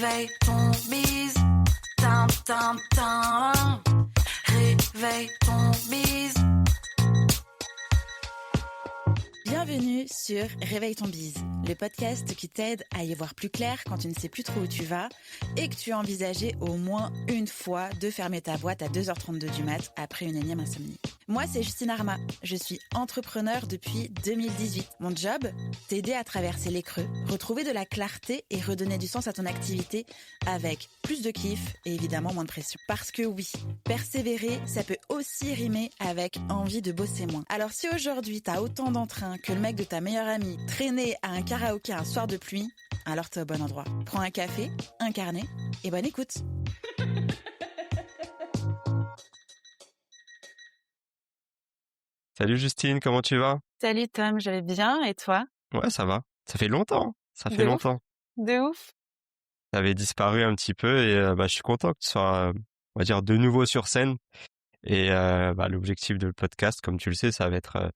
Réveille ton bise, tin, tin, tin. Réveille ton bise. Bienvenue sur Réveille ton bise, le podcast qui t'aide à y voir plus clair quand tu ne sais plus trop où tu vas et que tu as envisagé au moins une fois de fermer ta boîte à 2h32 du mat après une énième insomnie. Moi, c'est Justine Arma, je suis entrepreneur depuis 2018. Mon job, t'aider à traverser les creux, retrouver de la clarté et redonner du sens à ton activité avec plus de kiff et évidemment moins de pression. Parce que oui, persévérer, ça peut aussi rimer avec envie de bosser moins. Alors si aujourd'hui t'as autant d'entrain que le mec de ta meilleure amie traîner à un karaoké un soir de pluie, alors t'es au bon endroit. Prends un café, un carnet et bonne écoute. Salut Justine, comment tu vas? Salut Tom, je vais bien et toi? Ouais, ça va. Ça fait longtemps. Ça fait De ouf. longtemps. De ouf. T'avais disparu un petit peu et je suis content que tu sois, on va dire, de nouveau sur scène. Et l'objectif de le podcast, comme tu le sais, ça va être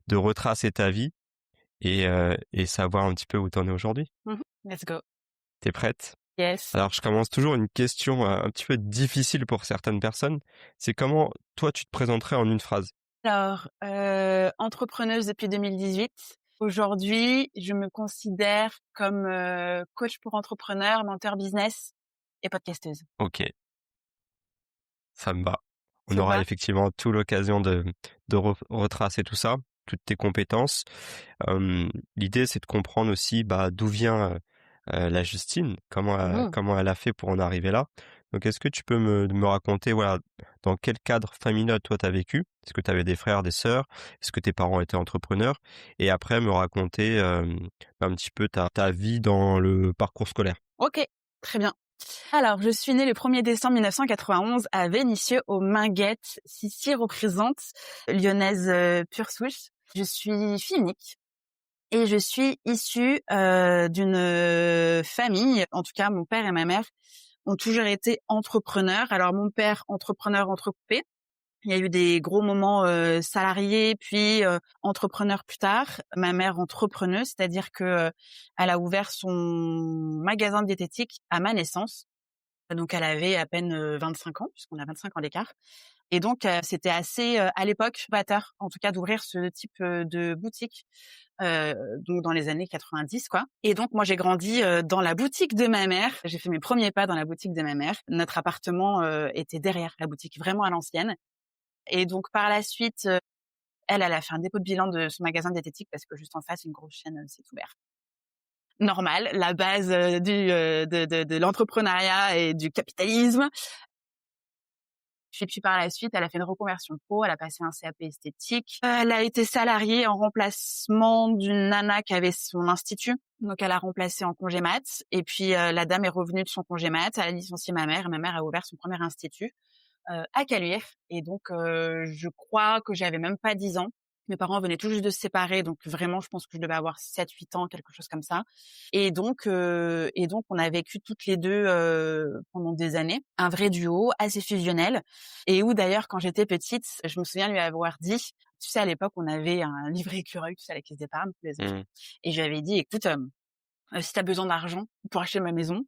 de retracer ta vie et savoir un petit peu où t'en es aujourd'hui. Let's go. T'es prête? Yes. Alors, je commence toujours une question un petit peu difficile pour certaines personnes. C'est comment, toi, tu te présenterais en une phrase? Alors, entrepreneuse depuis 2018. Aujourd'hui, je me considère comme coach pour entrepreneurs, mentor business et podcasteuse. Ok, ça me va. On Ça aura va? effectivement tout l'occasion de retracer tout ça, toutes tes compétences. L'idée, c'est de comprendre aussi d'où vient la Justine, comment elle a fait pour en arriver là. Donc, est-ce que tu peux me raconter, voilà, dans quel cadre familial toi t'as vécu? Est-ce que tu avais des frères, des sœurs? Est-ce que tes parents étaient entrepreneurs? Et après, me raconter un petit peu ta vie dans le parcours scolaire. Ok, très bien. Alors, je suis née le 1er décembre 1991 à Vénissieux, aux Minguettes. Sissi représente, lyonnaise pure souche. Je suis fille unique. Et je suis issue d'une famille, en tout cas mon père et ma mère ont toujours été entrepreneurs. Alors mon père entrepreneur entrecoupé, il y a eu des gros moments salariés puis entrepreneur plus tard. Ma mère entrepreneuse, c'est-à-dire que elle a ouvert son magasin de diététique à ma naissance. Donc elle avait à peine 25 ans puisqu'on a 25 ans d'écart. Et donc c'était assez à l'époque novateur en tout cas d'ouvrir ce type de boutique. Donc dans les années 90 quoi. Et donc moi j'ai grandi dans la boutique de ma mère. J'ai fait mes premiers pas dans la boutique de ma mère. Notre appartement était derrière la boutique, vraiment à l'ancienne. Et donc par la suite, elle a fait un dépôt de bilan de son magasin diététique parce que juste en face une grosse chaîne s'est ouverte. Normal, la base de l'entrepreneuriat et du capitalisme. Et puis par la suite, elle a fait une reconversion pro, elle a passé un CAP esthétique. Elle a été salariée en remplacement d'une nana qui avait son institut. Donc elle a remplacé en congé mat. Et puis la dame est revenue de son congé mat, elle a licencié ma mère et ma mère a ouvert son premier institut à Caluire. Et donc je crois que j'avais même pas 10 ans. Mes parents venaient tout juste de se séparer, donc vraiment, je pense que je devais avoir 7-8 ans, quelque chose comme ça. Et donc, on a vécu toutes les deux pendant des années, un vrai duo assez fusionnel. Et où d'ailleurs, quand j'étais petite, je me souviens lui avoir dit, tu sais, à l'époque, on avait un livret écureuil, tu sais, à la caisse d'épargne pour les enfants. Et je lui avais dit, écoute, si tu as besoin d'argent pour acheter ma maison,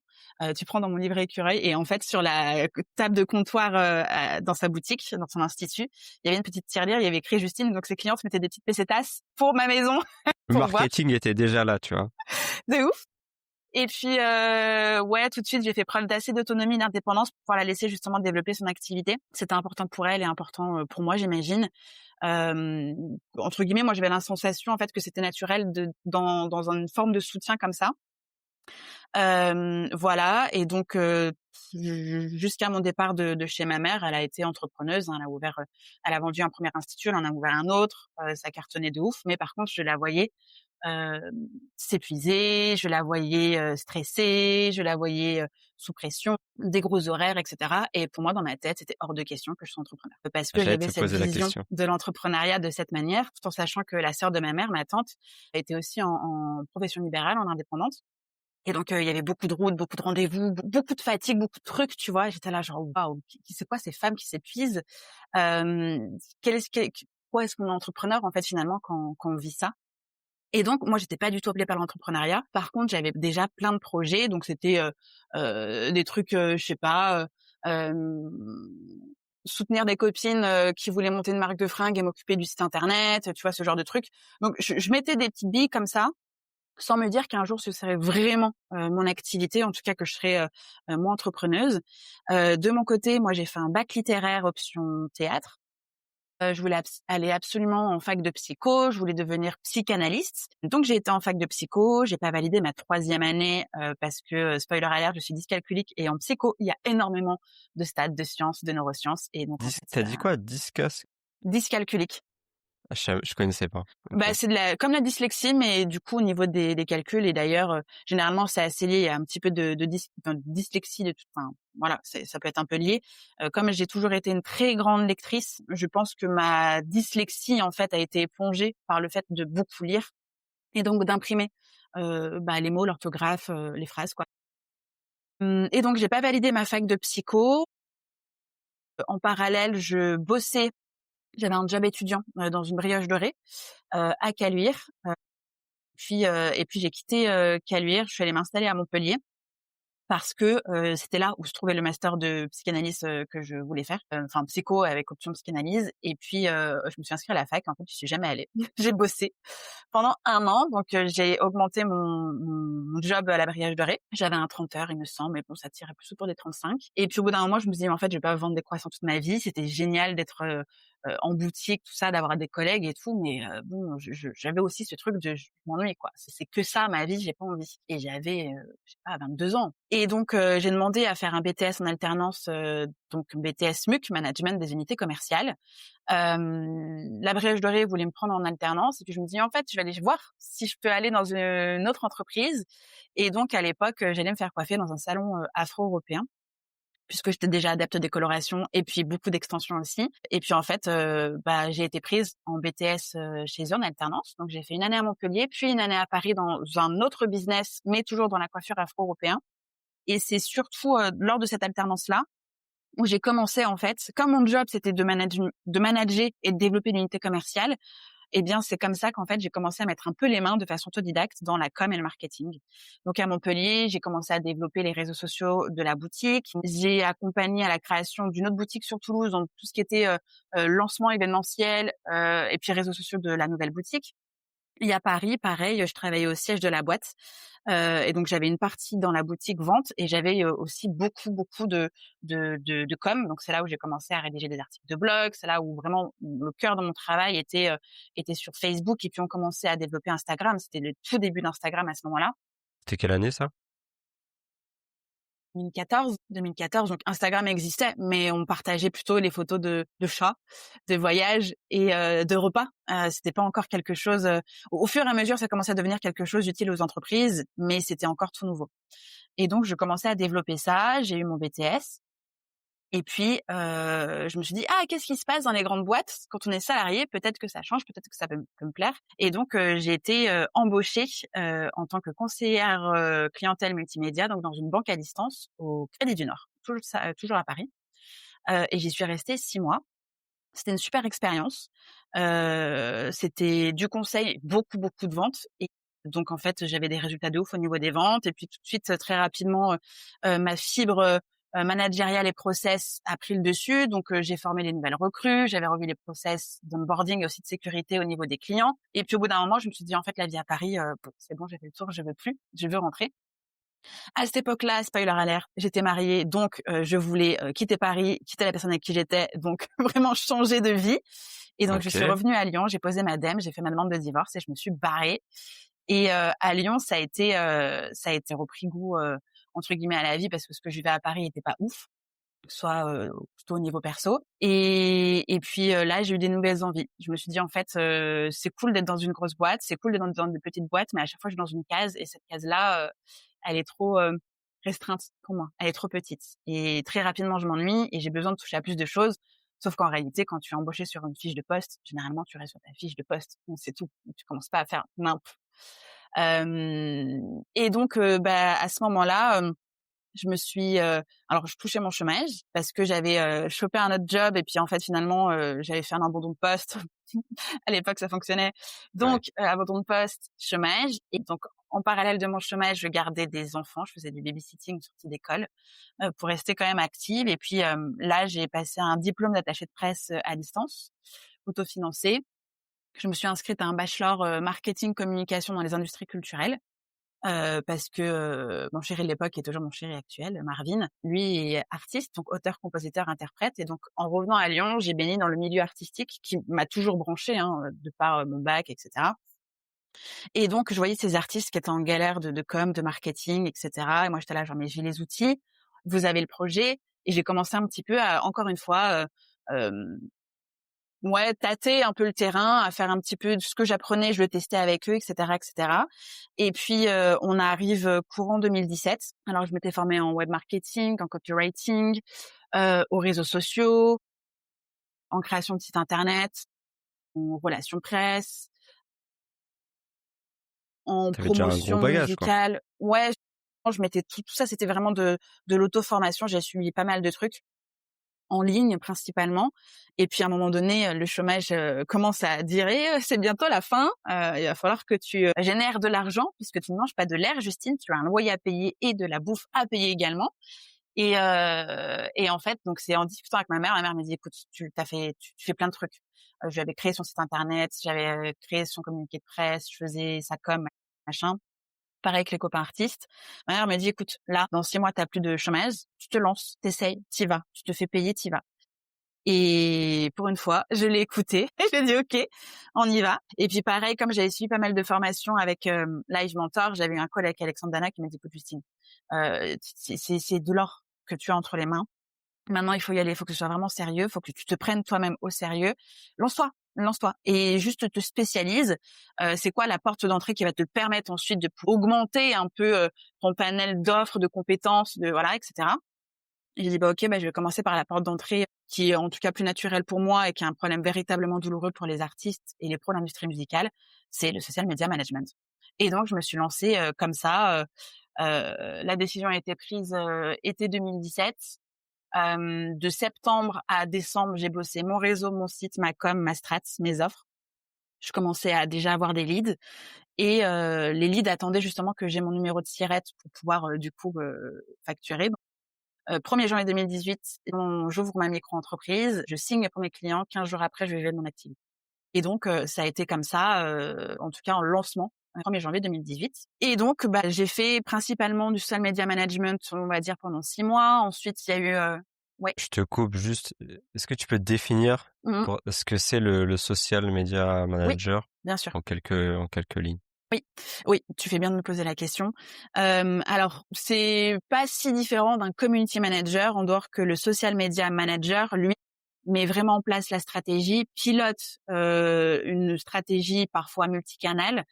tu prends dans mon livret écureuil. Et en fait, sur la table de comptoir dans sa boutique, dans son institut, il y avait une petite tirelire, il y avait écrit Justine, donc ses clientes mettaient des petites pesetas pour ma maison. Le pour voir. marketing était déjà là, tu vois. De ouf. Et puis, ouais, tout de suite, j'ai fait preuve d'assez d'autonomie et d'indépendance pour pouvoir la laisser justement développer son activité. C'était important pour elle et important pour moi, j'imagine. Entre guillemets, moi, j'avais la sensation en fait que c'était naturel dans une forme de soutien comme ça. Voilà. Et donc, jusqu'à mon départ de chez ma mère, elle a été entrepreneuse. Hein, elle a vendu un premier institut, elle en a ouvert un autre. Ça cartonnait de ouf. Mais par contre, je la voyais s'épuiser, je la voyais stressée, je la voyais sous pression, des gros horaires, etc. Et pour moi, dans ma tête, c'était hors de question que je sois entrepreneur. Parce que J'allais j'avais te cette poser la vision question. de l'entrepreneuriat de cette manière, tout en sachant que la sœur de ma mère, ma tante, était aussi en profession libérale, en indépendante. Et donc, il y avait beaucoup de routes, beaucoup de rendez-vous, beaucoup de fatigue, beaucoup de trucs, tu vois. Et j'étais là, genre, waouh, c'est quoi ces femmes qui s'épuisent? Pourquoi est-ce qu'on est entrepreneur, en fait, finalement, quand on vit ça? Et donc moi, j'étais pas du tout appelée par l'entrepreneuriat. Par contre, j'avais déjà plein de projets, donc c'était, des trucs, je sais pas, soutenir des copines, qui voulaient monter une marque de fringues et m'occuper du site internet, tu vois? Ce genre de trucs. Donc je mettais des petites billes comme ça, sans me dire qu'un jour ce serait vraiment, mon activité, en tout cas que je serais, moi entrepreneuse. De mon côté, moi j'ai fait un bac littéraire option théâtre. Je voulais aller absolument en fac de psycho, je voulais devenir psychanalyste. Donc j'ai été en fac de psycho, j'ai pas validé ma 3e année, parce que, spoiler alert, je suis dyscalculique et en psycho, il y a énormément de stades de sciences, de neurosciences et donc en fait Tu ça dit quoi? Discas? dyscalculique. Ah, je connaissais pas. OK. Bah, c'est comme la dyslexie, mais du coup au niveau des calculs et d'ailleurs, généralement c'est assez lié. Il y a un petit peu de dyslexie de toute enfin, voilà, ça peut être un peu lié. Comme j'ai toujours été une très grande lectrice, je pense que ma dyslexie, en fait, a été épongée par le fait de beaucoup lire et donc d'imprimer, les mots, l'orthographe, les phrases, quoi. Et donc j'ai pas validé ma fac de psycho. En parallèle, je bossais, j'avais un job étudiant, dans une brioche dorée, à Caluire. Et puis j'ai quitté, Caluire, je suis allée m'installer à Montpellier parce que, c'était là où se trouvait le master de psychanalyse, que je voulais faire, enfin psycho avec option psychanalyse et puis, je me suis inscrite à la fac. En fait, je suis jamais allée. J'ai bossé pendant 1 an, donc j'ai augmenté mon job à la Brioche Dorée. J'avais un 30 heures, il me semble, mais bon, ça tirait plus autour des 35. Et puis au bout d'un moment, je me suis dit: «Mais en fait, je vais pas vendre des croissants toute ma vie». C'était génial d'être, en boutique, tout ça, d'avoir des collègues et tout, mais bon, j'avais aussi ce truc de je m'ennuie, quoi. C'est que ça ma vie, j'ai pas envie. Et j'avais, je sais pas, 22 ans. Et donc j'ai demandé à faire un BTS en alternance, donc BTS MUC, Management des unités commerciales. La Brioche Dorée voulait me prendre en alternance et puis je me dis: «En fait, je vais aller voir si je peux aller dans une autre entreprise». Et donc à l'époque, j'allais me faire coiffer dans un salon, afro-européen puisque j'étais déjà adepte des colorations et puis beaucoup d'extensions aussi. Et puis en fait, j'ai été prise en BTS, chez eux en alternance. Donc j'ai fait 1 année à Montpellier, puis 1 année à Paris dans un autre business, mais toujours dans la coiffure afro-européen. Et c'est surtout, lors de cette alternance-là où j'ai commencé en fait, comme mon job c'était de manager et de développer l'unité commerciale, eh bien, c'est comme ça qu'en fait, j'ai commencé à mettre un peu les mains de façon autodidacte dans la com et le marketing. Donc, à Montpellier, j'ai commencé à développer les réseaux sociaux de la boutique. J'ai accompagné à la création d'une autre boutique sur Toulouse, dans tout ce qui était lancement événementiel et puis réseaux sociaux de la nouvelle boutique. Et à Paris, pareil, je travaillais au siège de la boîte, et donc j'avais une partie dans la boutique vente et j'avais, aussi beaucoup de com. Donc c'est là où j'ai commencé à rédiger des articles de blog, c'est là où vraiment le cœur de mon travail était sur Facebook et puis on commençait à développer Instagram. C'était le tout début d'Instagram à ce moment-là. C'était quelle année ça? 2014, donc Instagram existait, mais on partageait plutôt les photos de chats, de voyages et de repas. C'était pas encore quelque chose, au fur et à mesure, ça commençait à devenir quelque chose d'utile aux entreprises, mais c'était encore tout nouveau. Et donc je commençais à développer ça, j'ai eu mon BTS et puis je me suis dit: «Ah, qu'est-ce qui se passe dans les grandes boîtes? Quand on est salarié, peut-être que ça change, peut-être que ça peut me plaire». Et donc j'ai été, embauchée, en tant que conseillère, clientèle multimédia, donc dans une banque à distance au Crédit du Nord, toujours à Paris. Et j'y suis restée 6 mois. C'était une super expérience. C'était du conseil, beaucoup de ventes. Et donc en fait, j'avais des résultats de ouf au niveau des ventes et puis tout de suite, très rapidement, ma fibre, managériale et process a pris le dessus. Donc j'ai formé les nouvelles recrues, j'avais revu les process d'onboarding et aussi de sécurité au niveau des clients. Et puis au bout d'un moment, je me suis dit: «En fait, la vie à Paris, bon, c'est bon, j'ai fait le tour, je veux plus, je veux rentrer». À cette époque-là, spoiler alert, j'étais mariée, donc je voulais, quitter Paris, quitter la personne avec qui j'étais, donc vraiment changer de vie. Et donc je suis OK. revenue à Lyon, j'ai posé ma dème, j'ai fait ma demande de divorce et je me suis barrée. Et à Lyon, ça a été repris goût, entre guillemets «à la vie» parce que ce que je vivais à Paris était pas ouf, soit, plutôt au niveau perso. Et puis, là, j'ai eu des nouvelles envies. Je me suis dit: «En fait, c'est cool d'être dans une grosse boîte, c'est cool d'être dans des petites boîtes, mais à chaque fois, je suis dans une case et cette case-là, elle est trop, restreinte pour moi. Elle est trop petite et très rapidement, je m'ennuie et j'ai besoin de toucher à plus de choses». Sauf qu'en réalité, quand tu es embauché sur une fiche de poste, généralement, tu restes sur ta fiche de poste. Donc c'est tout. Tu commences pas à faire nimp. Et donc, à ce moment-là, Je me suis, alors je touchais mon chômage parce que j'avais, chopé un autre job et puis en fait finalement, j'avais fait un abandon de poste. À l'époque, ça fonctionnait. Ouais. Donc, abandon de poste, chômage et donc en parallèle de mon chômage, je gardais des enfants. Je faisais du babysitting, sortie d'école, pour rester quand même active et puis, là, j'ai passé un diplôme d'attachée de presse, à distance, autofinancé. Je me suis inscrite à un bachelor, marketing communication dans les industries culturelles. Parce que, mon chéri de l'époque est toujours mon chéri actuel, Marvin, lui est artiste, donc auteur, compositeur, interprète et donc en revenant à Lyon, j'ai baigné dans le milieu artistique qui m'a toujours branchée, hein, de par, mon bac et cetera et donc je voyais ces artistes qui étaient en galère de com, de marketing et cetera et moi j'étais là genre: «Mais j'ai les outils, vous avez le projet» et j'ai commencé un petit peu à encore une fois, hem ouais, tâter un peu le terrain, à faire un petit peu de ce que j'apprenais, je le testais avec eux et cetera et cetera et puis, on arrive, courant 2017. Alors je m'étais formée en web marketing, en copywriting, aux réseaux sociaux, en création de sites internet, en relations presse, en Tu déjà un gros promotion bagage, quoi. musicale. Ouais, je mettais tout ça, c'était vraiment de l'auto-formation. J'ai suivi pas mal de trucs. En ligne principalement et puis à un moment donné, le chômage, commence à dire: «Eh, c'est bientôt la fin, il va falloir que tu, génères de l'argent puisque tu ne manges pas de l'air Justine, tu as un loyer à payer et de la bouffe à payer également» et en fait donc c'est en discutant avec ma mère me dit: «Écoute, tu fais plein de trucs». J'avais créé son site internet, j'avais, créé son communiqué de presse, je faisais sa com, machin. Pareil avec les copains artistes. Ma mère me dit: «Écoute, là, dans 6 mois, tu as plus de chômage, tu te lances, tu essayes, tu y vas, tu te fais payer, tu y vas». Et pour une fois, je l'ai écouté et j'ai dit: «OK, on y va» et puis pareil, comme j'avais suivi pas mal de formations avec, Live Mentor, j'avais eu un call avec Alexandre Dana qui m'a dit: «Écoute Justine, c'est de l'or que tu as entre les mains. Maintenant, il faut y aller, il faut que ce soit vraiment sérieux, il faut que tu te prennes toi-même au sérieux. Lance-toi, lance-toi et juste te spécialise. C'est quoi la porte d'entrée qui va te permettre ensuite de augmenter un peu, ton panel d'offres, de compétences, de voilà et cetera». Et j'ai dit: «Bah, OK, bah, je vais commencer par la porte d'entrée qui est en tout cas plus naturelle pour moi et qui est un problème véritablement douloureux pour les artistes et les pros de l'industrie musicale, c'est le social media management». Et donc je me suis lancée, comme ça, la décision a été prise, été 2017. De septembre à décembre, j'ai bossé mon réseau, mon site, ma com, ma strat, mes offres. Je commençais à déjà avoir des leads et les leads attendaient justement que j'ai mon numéro de SIRET pour pouvoir, du coup, facturer. 1er janvier 2018, j'ouvre ma micro-entreprise, je signe pour mes clients, 15 jours après, je vivais de mon activité. Et donc ça a été comme ça, en tout cas en lancement, 1er janvier 2018 et donc bah, j'ai fait principalement du social media management, on va dire pendant 6 mois. Ensuite, il y a eu, ouais. Je te coupe juste, est-ce que tu peux définir Mmh. pour ce que c'est le social media Oui, manager bien sûr. en quelques lignes? Oui, oui, tu fais bien de me poser la question. Alors, c'est pas si différent d'un community manager, en dehors que le social media manager, lui, met vraiment en place la stratégie, pilote, une stratégie parfois multicanal,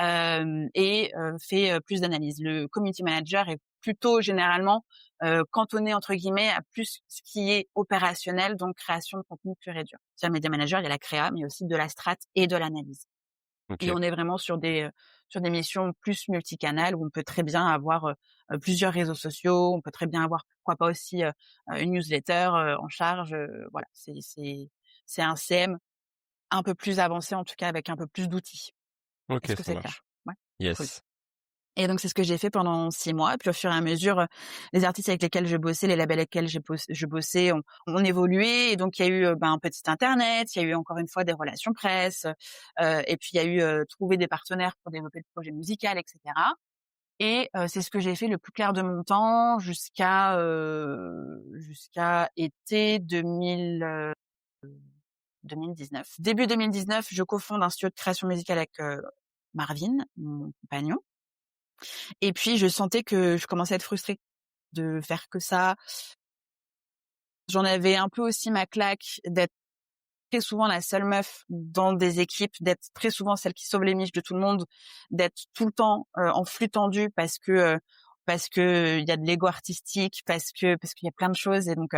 et fait, plus d'analyse. Le community manager est plutôt généralement, cantonné entre guillemets à plus ce qui est opérationnel, donc création de contenu pur et dur. Social media manager, il y a la créa, mais il y a aussi de la strat et de l'analyse. Et OK. on est vraiment sur des missions plus multicanales où on peut très bien avoir, plusieurs réseaux sociaux, on peut très bien avoir pourquoi pas aussi, une newsletter, en charge, voilà. C'est un CM un peu plus avancé, en tout cas avec un peu plus d'outils. OK, Est-ce que ça c'est clair? marche. Ouais, cool. Yes. Et donc c'est ce que j'ai fait pendant 6 mois. Puis au fur et à mesure, les artistes avec lesquels je bossais, les labels avec lesquels je bossais ont évolué et donc il y a eu, un petit site internet, il y a eu encore une fois des relations presse, et puis il y a eu, trouver des partenaires pour développer le projet musical et cetera. Et c'est ce que j'ai fait le plus clair de mon temps jusqu'à été 2019. Début 2019, je cofonde un studio de création musicale avec, Marvin, mon compagnon. Et puis je sentais que je commençais à être frustrée de faire que ça. J'en avais un peu aussi ma claque d'être très souvent la seule meuf dans des équipes, d'être très souvent celle qui sauve les miches de tout le monde, d'être tout le temps, en flux tendu parce que il y a de l'ego artistique, parce qu'il y a plein de choses et donc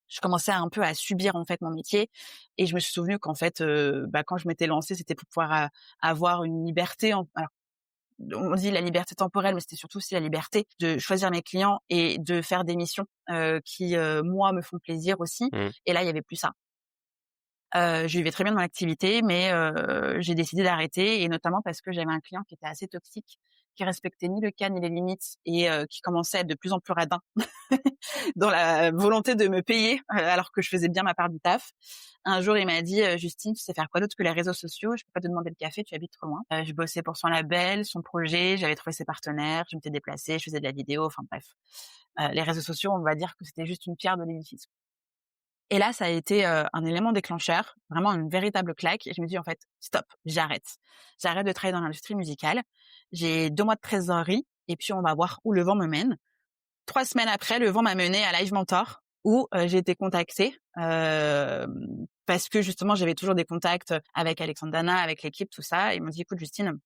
je commençais un peu à subir en fait mon métier et je me suis souvenu qu'en fait, bah, quand je m'étais lancée, c'était pour pouvoir avoir une liberté on dit la liberté temporelle, mais c'était surtout aussi la liberté de choisir mes clients et de faire des missions qui, moi, me font plaisir aussi. Mmh. Et là, il y avait plus ça. Je vivais très bien dans l'activité, mais j'ai décidé d'arrêter et notamment parce que j'avais un client qui était assez toxique, qui respectait ni le cadre ni les limites et qui commençait à être de plus en plus radin dans la volonté de me payer, alors que je faisais bien ma part du taf. Un jour, il m'a dit: «Justine, tu sais faire quoi d'autre que les réseaux sociaux? Je peux pas te demander le café, tu habites trop loin». Je bossais pour son label, son projet, j'avais trouvé ses partenaires, je m'étais déplacée, je faisais de la vidéo, enfin bref. Les réseaux sociaux, on va dire que c'était juste une pierre de l'édifice. Et là, ça a été, un élément déclencheur, vraiment une véritable claque et je me dis: «En fait, stop, j'arrête. J'arrête de travailler dans l'industrie musicale. J'ai 2 mois de trésorerie et puis on va voir où le vent me mène». 3 semaines après, le vent m'a menée à Live Mentor où, j'ai été contactée, parce que justement, j'avais toujours des contacts avec Alexandre Dana, avec l'équipe, tout ça. Ils m'ont dit: «Écoute Justine,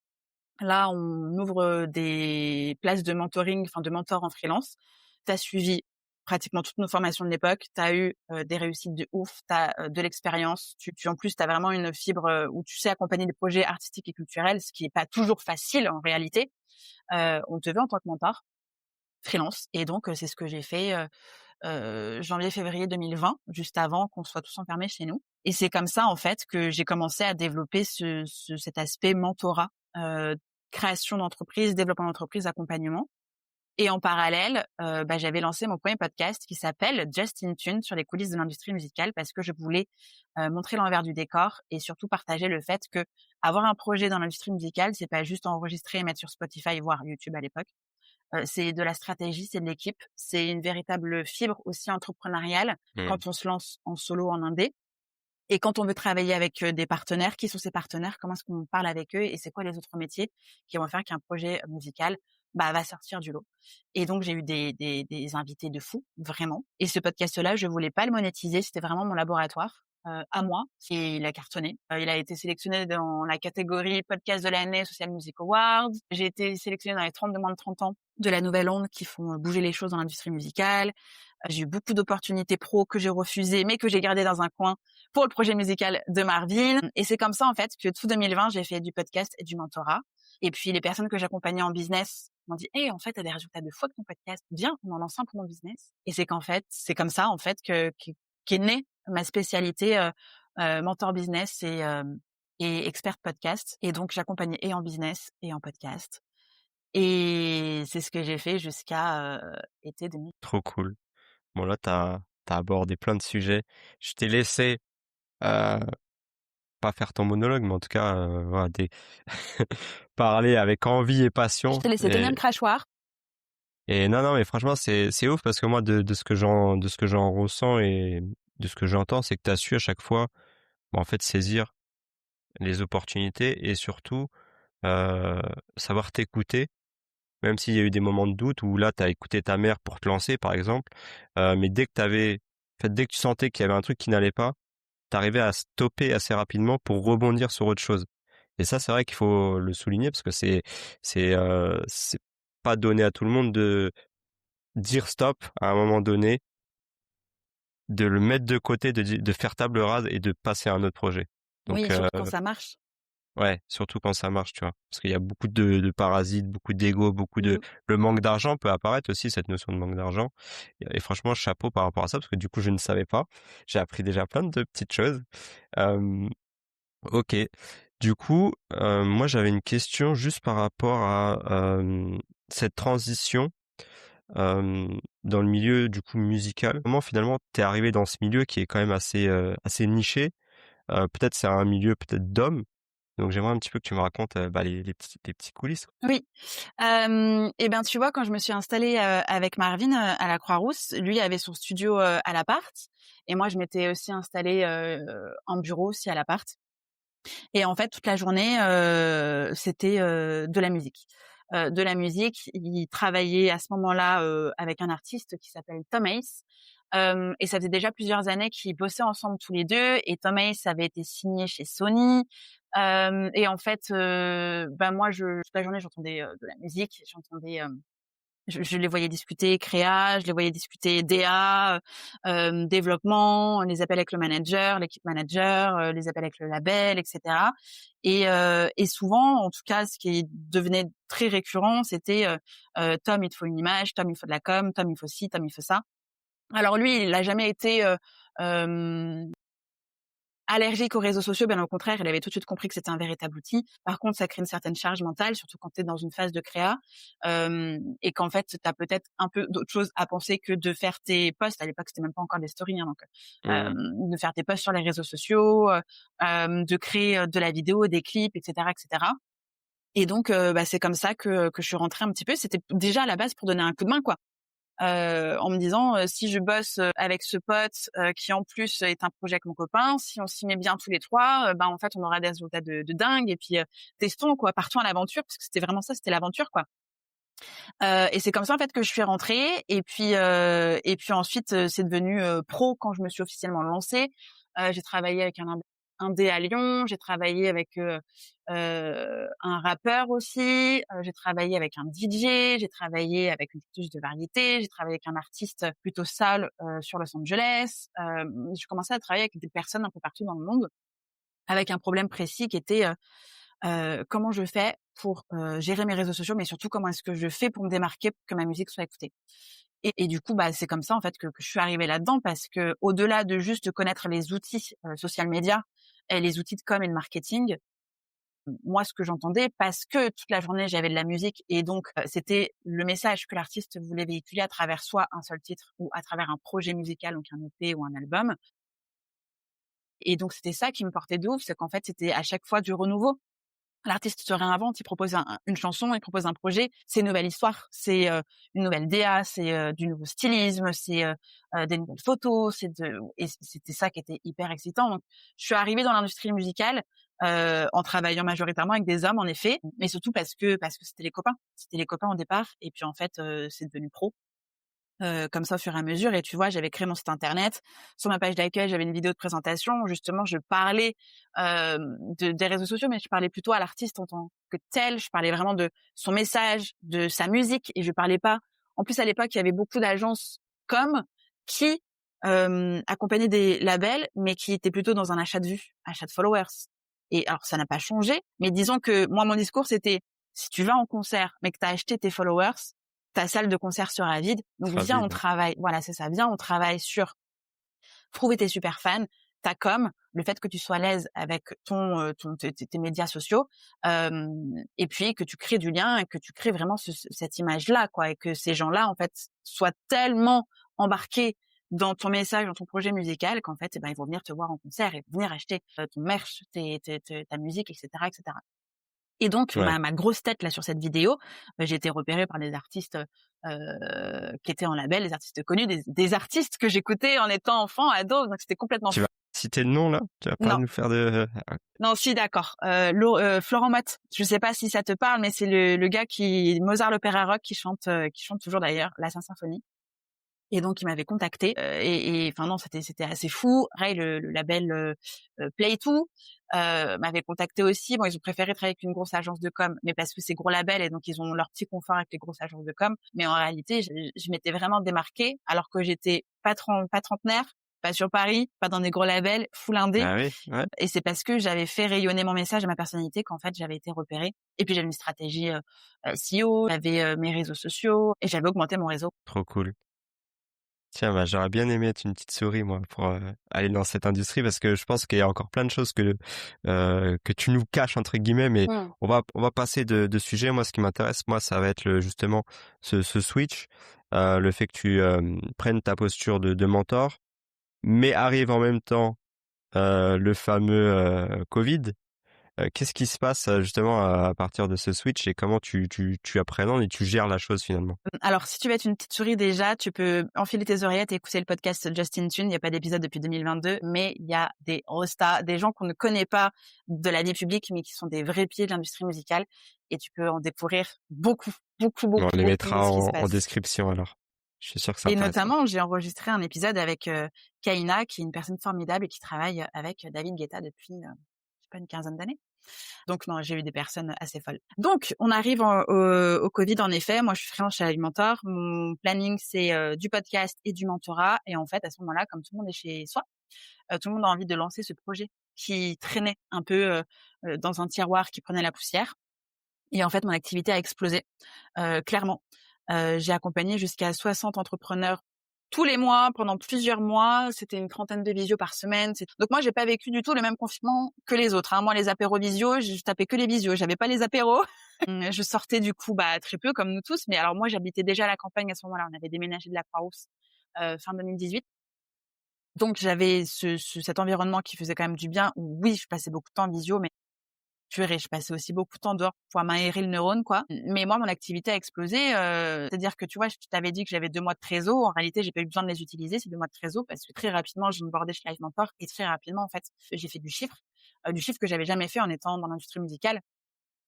là, on ouvre des places de mentoring, enfin de mentor en freelance. Tu as suivi pratiquement toutes nos formations de l'époque, tu as eu, des réussites de ouf, tu as, de l'expérience, tu en plus tu as vraiment une fibre, où tu sais accompagner des projets artistiques et culturels, ce qui est pas toujours facile en réalité. On te veut en tant que mentor, freelance» et donc c'est ce que j'ai fait, janvier-février 2020, juste avant qu'on soit tous enfermés chez nous et c'est comme ça, en fait, que j'ai commencé à développer cet aspect mentorat, heu, création d'entreprise, développement d'entreprise, accompagnement et en parallèle, j'avais lancé mon premier podcast qui s'appelle Just in Tune sur les coulisses de l'industrie musicale parce que je voulais, montrer l'envers du décor et surtout partager le fait que avoir un projet dans l'industrie musicale, c'est pas juste enregistrer et mettre sur Spotify, voire YouTube à l'époque. C'est de la stratégie, c'est de l'équipe, c'est une véritable fibre aussi entrepreneuriale Mmh. quand on se lance en solo, en indé et quand on veut travailler avec, des partenaires. Qui sont ces partenaires? Comment est-ce qu'on parle avec eux? Et c'est quoi les autres métiers qui vont faire qu'un projet musical, va sortir du lot? Et donc j'ai eu des invités de fou, vraiment et ce podcast-là, je voulais pas le monétiser, c'était vraiment mon laboratoire, à moi et il a cartonné. Il a été sélectionné dans la catégorie podcast de l'année Social Music Awards. J'ai été sélectionnée dans les 30 de moins de 30 ans de la nouvelle onde qui font, bouger les choses dans l'industrie musicale. J'ai eu beaucoup d'opportunités pro que j'ai refusées, mais que j'ai gardées dans un coin pour le projet musical de Marvin. Et c'est comme ça, en fait, que tout 2020, j'ai fait du podcast et du mentorat. Et puis, les personnes que j'accompagnais en business m'ont dit: «Hey, en fait, t'as des résultats de fou avec ton podcast. Viens, on en lance un pour mon business». Et c'est qu'en fait, c'est comme ça, en fait, qu'est née ma spécialité, mentor business et expert podcast. Et donc, j'accompagnais et en business et en podcast. Et c'est ce que j'ai fait jusqu'à, été 2000. Trop cool. Bon là, t'as abordé plein de sujets. Je t'ai laissé, heu, pas faire ton monologue, mais en tout cas, voilà, parler avec envie et Je passion t'ai laissé tenir le crachoir. et non, non, mais franchement, c'est ouf parce que moi, de ce que j'en ressens et de ce que j'entends, c'est que tu as su à chaque fois, en fait, saisir les opportunités et surtout, heu, savoir t'écouter, même s'il y a eu des moments de doute où là, tu as écouté ta mère pour te lancer, par exemple, mais dès que tu sentais qu'il y avait un truc qui n'allait pas, tu arrivais à stopper assez rapidement pour rebondir sur autre chose et ça, c'est vrai qu'il faut le souligner parce que c'est pas donné à tout le monde de dire stop à un moment donné, de le mettre de côté, de faire table rase et de passer à un autre projet. Donc Oui, surtout quand ça marche. ouais, surtout quand ça marche, tu vois? Parce qu'il y a beaucoup de parasites, beaucoup d'ego, beaucoup de Mmh. le manque d'argent peut apparaître aussi, cette notion de manque d'argent et franchement chapeau par rapport à ça parce que du coup je ne savais pas. J'ai appris déjà plein de petites choses. Hem, OK. Du coup, moi j'avais une question juste par rapport à, cette transition dans le milieu du coup musical. Comment finalement t'es arrivé dans ce milieu qui est quand même assez niché? Peut-être c'est un milieu peut-être d'hommes, donc j'aimerais un petit peu que tu me racontes, les petits coulisses. Oui, et ben, tu vois, quand je me suis installée, avec Marvin, à la Croix-Rousse, lui avait son studio, à l'appart et moi je m'étais aussi installée, en bureau aussi à l'appart et en fait toute la journée, c'était, de la musique. De la musique, il travaillait à ce moment-là, avec un artiste qui s'appelle Tom Ace, et ça faisait déjà plusieurs années qu'ils bossaient ensemble tous les 2 et Tom Ace avait été signé chez Sony, et en fait, moi toute la journée j'entendais, de la musique, j'entendais, Je les voyais discuter créa, je les voyais discuter DA, développement, les appels avec le manager, l'équipe manager, les appels avec le label, etc. Et souvent, en tout cas, ce qui devenait très récurrent, c'était Tom, il te faut une image, Tom, il faut de la com, Tom, il faut ci, Tom, il faut ça. Alors lui, il a jamais été allergique aux réseaux sociaux, bien au contraire, il avait tout de suite compris que c'était un véritable outil. Par contre, ça crée une certaine charge mentale, surtout quand tu es dans une phase de créa, et qu'en fait, tu as peut-être un peu d'autres choses à penser que de faire tes posts. À l'époque, c'était même pas encore des stories, hein, donc Mmh. de faire tes posts sur les réseaux sociaux, de créer de la vidéo, des clips, etc., etc. Et donc, c'est comme ça que je suis rentrée un petit peu. C'était déjà à la base pour donner un coup de main, quoi. En me disant si je bosse avec ce pote qui en plus est un projet avec mon copain, si on s'y met bien tous les trois, en fait on aura des résultats de dingue. Et puis testons quoi, partons à l'aventure parce que c'était vraiment ça, c'était l'aventure quoi. Et c'est comme ça en fait que je suis rentrée. Et puis ensuite c'est devenu pro quand je me suis officiellement lancée. J'ai travaillé avec un indé à Lyon, j'ai travaillé avec un rappeur aussi, j'ai travaillé avec un DJ, j'ai travaillé avec une artiste de variété, j'ai travaillé avec un artiste plutôt soul sur Los Angeles. J'ai commencé à travailler avec des personnes un peu partout dans le monde avec un problème précis qui était comment je fais pour gérer mes réseaux sociaux, mais surtout comment est-ce que je fais pour me démarquer pour que ma musique soit écoutée. Et du coup, c'est comme ça en fait que je suis arrivée là-dedans parce que au-delà de juste connaître les outils social media et les outils de com et de marketing, moi ce que j'entendais parce que toute la journée j'avais de la musique et donc c'était le message que l'artiste voulait véhiculer à travers soit un seul titre ou à travers un projet musical, donc un EP ou un album. Et donc c'était ça qui me portait de ouf, c'est qu'en fait c'était à chaque fois du renouveau. L'artiste se réinvente, il propose une chanson, il propose un projet, c'est une nouvelle histoire, c'est une nouvelle DA, c'est du nouveau stylisme, c'est des nouvelles photos, et c'était ça qui était hyper excitant. Donc, je suis arrivée dans l'industrie musicale en travaillant majoritairement avec des hommes, en effet, mais surtout parce que c'était les copains au départ, et puis en fait c'est devenu pro. Comme ça au fur et à mesure. Et tu vois, j'avais créé mon site internet. Sur ma page d'accueil, j'avais une vidéo de présentation où justement je parlais des réseaux sociaux, mais je parlais plutôt à l'artiste en tant que tel. Je parlais vraiment de son message, de sa musique, et je parlais pas. En plus, à l'époque, il y avait beaucoup d'agences qui accompagnaient des labels, mais qui étaient plutôt dans un achat de vues, achat de followers. Et alors, ça n'a pas changé, mais disons que moi, mon discours, c'était si tu vas en concert, mais que tu as acheté tes followers, ta salle de concert sera vide. Donc Sera viens, on vide. travaille. Voilà, c'est ça. Viens, on travaille sur prouver tes super fans, ta com, le fait que tu sois à l'aise avec tes médias sociaux, et puis que tu crées du lien et que tu crées vraiment cette image-là, quoi, et que ces gens-là, en fait, soient tellement embarqués dans ton message, dans ton projet musical, qu'en fait, ils vont venir te voir en concert et venir acheter ton merch, ta musique, etc., etc. Et donc Ouais. ma grosse tête là sur cette vidéo, j'ai été repérée par des artistes qui étaient en label, des artistes connus, des artistes que j'écoutais en étant enfant, ado, donc c'était complètement Tu fou. vas citer le nom là? Tu vas pas Non, nous faire de non, si d'accord. Florent Mott, je sais pas si ça te parle, mais c'est le gars qui Mozart l'opéra rock qui chante toujours d'ailleurs la Saint-Symphonie. Et donc il m'avait contacté et enfin non, c'était assez fou. Ray, le label Play2 m'avait contacté aussi. Bon, ils ont préféré travailler avec une grosse agence de com, mais parce que c'est gros label et donc ils ont leur petit confort avec les grosses agences de com. Mais en réalité, je m'étais vraiment démarquée alors que j'étais pas trentenaire, pas sur Paris, pas dans des gros labels, full indé. Ah oui, ouais. Et c'est parce que j'avais fait rayonner mon message et ma personnalité qu'en fait j'avais été repérée. Et puis j'avais une stratégie SEO, j'avais mes réseaux sociaux et j'avais augmenté mon réseau. Trop cool. Tiens, j'aurais bien aimé être une petite souris, moi, pour aller dans cette industrie, parce que je pense qu'il y a encore plein de choses que tu nous caches entre guillemets, mais Mmh. on va passer de sujet. Moi, ce qui m'intéresse, moi, ça va être justement ce switch, le fait que tu prennes ta posture de mentor, mais arrive en même temps le fameux Covid. Qu'est-ce qui se passe justement à partir de ce switch et comment tu appréhendes et tu gères la chose finalement? Alors, si tu veux être une petite souris déjà, tu peux enfiler tes oreillettes et écouter le podcast Justin Tune. Il n'y a pas d'épisode depuis 2022, mais il y a des rostas, des gens qu'on ne connaît pas de la vie publique, mais qui sont des vrais pieds de l'industrie musicale. Et tu peux en découvrir beaucoup, beaucoup, On beaucoup, les beaucoup de mettra ce qui se en passe. description alors. Je suis sûr que ça Et intéressera. notamment, j'ai enregistré un épisode avec Kaina, qui est une personne formidable et qui travaille avec David Guetta depuis, je sais pas, une quinzaine d'années. Donc non, j'ai eu des personnes assez folles. Donc on arrive au Covid en effet. Moi, je suis freelance chez Alimentor. Mon planning, c'est du podcast et du mentorat. Et en fait, à ce moment-là, comme tout le monde est chez soi, tout le monde a envie de lancer ce projet qui traînait un peu dans un tiroir qui prenait la poussière. Et en fait, mon activité a explosé, clairement. J'ai accompagné jusqu'à 60 entrepreneurs tous les mois, pendant plusieurs mois. C'était une trentaine de visios par semaine. Donc moi, j'ai pas vécu du tout le même confinement que les autres, hein. Moi, les apéros visio, je tapais que les visios. J'avais pas les apéros. Je sortais du coup, très peu comme nous tous. Mais alors moi, j'habitais déjà à la campagne à ce moment-là. On avait déménagé de la Croix-Rousse fin 2018. Donc j'avais cet environnement qui faisait quand même du bien. Où, oui, je passais beaucoup de temps en visio, mais purée, je passais aussi beaucoup de temps dehors pour m'aérer le neurone, quoi. Mais moi, mon activité a explosé. C'est-à-dire que, tu vois, je t'avais dit que j'avais 2 mois de trésor. En réalité, j'ai pas eu besoin de les utiliser, ces 2 mois de trésor, parce que très rapidement, je me bordais chez Live Mentor et très rapidement, en fait, j'ai fait du chiffre que j'avais jamais fait en étant dans l'industrie musicale,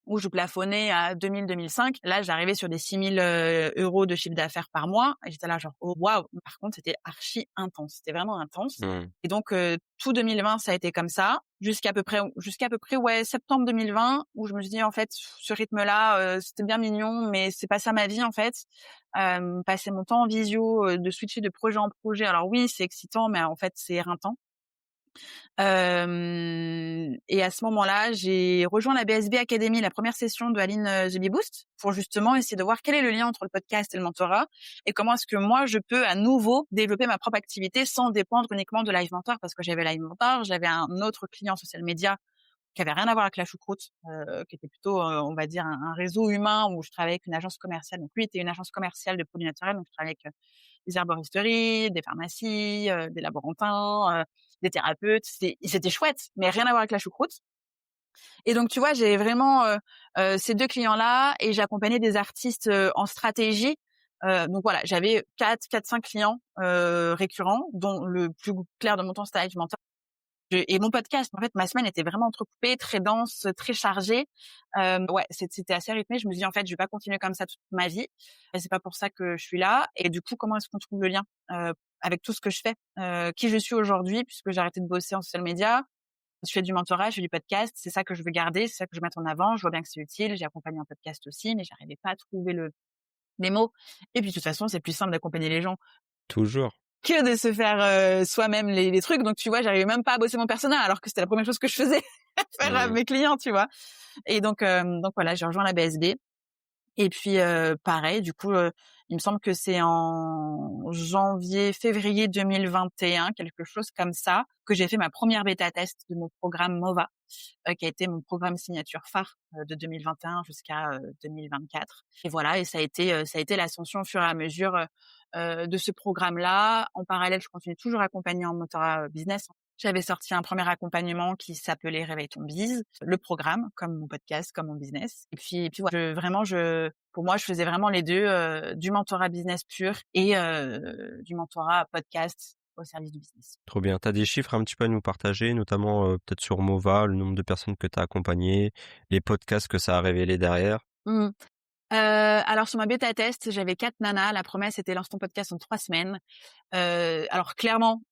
où je plafonnais à 2000-2005. Là, j'arrivais sur des 6 000 euros de chiffre d'affaires par mois. Et j'étais là genre, oh waouh. Par contre, c'était archi intense. C'était vraiment intense. Mmh. Et donc, tout 2020, ça a été comme ça. Jusqu'à peu près, ouais, septembre 2020, où je me suis dit, en fait, ce rythme-là, c'était bien mignon, mais c'est pas ça ma vie, en fait. Passer mon temps en visio, de switcher de projet en projet. Alors oui, c'est excitant, mais en fait, c'est éreintant. Et à ce moment-là, j'ai rejoint la BSB Academy, la première session de Aline The Bee Boost, pour justement essayer de voir quel est le lien entre le podcast et le mentorat et comment est-ce que moi, je peux à nouveau développer ma propre activité sans dépendre uniquement de Live Mentor, parce que j'avais Live Mentor, j'avais un autre client social media qui avait rien à voir avec la choucroute, qui était plutôt, on va dire un réseau humain où je travaillais avec une agence commerciale. Donc lui était une agence commerciale de produits naturels, donc je travaillais avec des herboristeries, des pharmacies, des laborantins, des thérapeutes. C'était chouette, mais rien à voir avec la choucroute. Et donc tu vois, j'ai vraiment ces 2 clients-là et j'accompagnais des artistes en stratégie. Donc voilà, j'avais 4-5 clients récurrents, dont le plus clair de mon temps, c'était Live Mentor. Et mon podcast, en fait, ma semaine était vraiment entrecoupée, très dense, très chargée. Ouais, c'était assez rythmé. Je me suis dit, en fait, je vais pas continuer comme ça toute ma vie. Et c'est pas pour ça que je suis là. Et du coup, comment est-ce qu'on trouve le lien avec tout ce que je fais, qui je suis aujourd'hui, puisque j'ai arrêté de bosser en social media. Je fais du mentorat, je fais du podcast. C'est ça que je veux garder, c'est ça que je veux mettre en avant. Je vois bien que c'est utile. J'ai accompagné un podcast aussi, mais j'arrivais pas à trouver les mots. Et puis, de toute façon, c'est plus simple d'accompagner les gens Toujours. que de se faire soi-même les trucs. Donc tu vois, j'arrivais même pas à bosser mon personnel alors que c'était la première chose que je faisais faire à Mmh. mes clients, tu vois. Et donc voilà, j'ai rejoint la BSB. Et puis pareil, du coup, il me semble que c'est en janvier, février 2021, quelque chose comme ça, que j'ai fait ma première bêta test de mon programme MOVA, qui a été mon programme signature phare de 2021 jusqu'à 2024. Et voilà, et ça a été l'ascension au fur et à mesure de ce programme-là. En parallèle, je continue toujours à accompagner en mentorat business. J'avais sorti un premier accompagnement qui s'appelait Réveille ton bise, le programme, comme mon podcast, comme mon business. Et puis voilà, pour moi, je faisais vraiment les deux, du mentorat business pur et du mentorat podcast au service du business. Trop bien. Tu as des chiffres un petit peu à nous partager, notamment peut-être sur Mova, le nombre de personnes que tu as accompagnées, les podcasts que ça a révélé derrière? Mmh. Alors sur ma bêta test, j'avais 4 nanas. La promesse était lance ton podcast en 3 semaines. Alors clairement,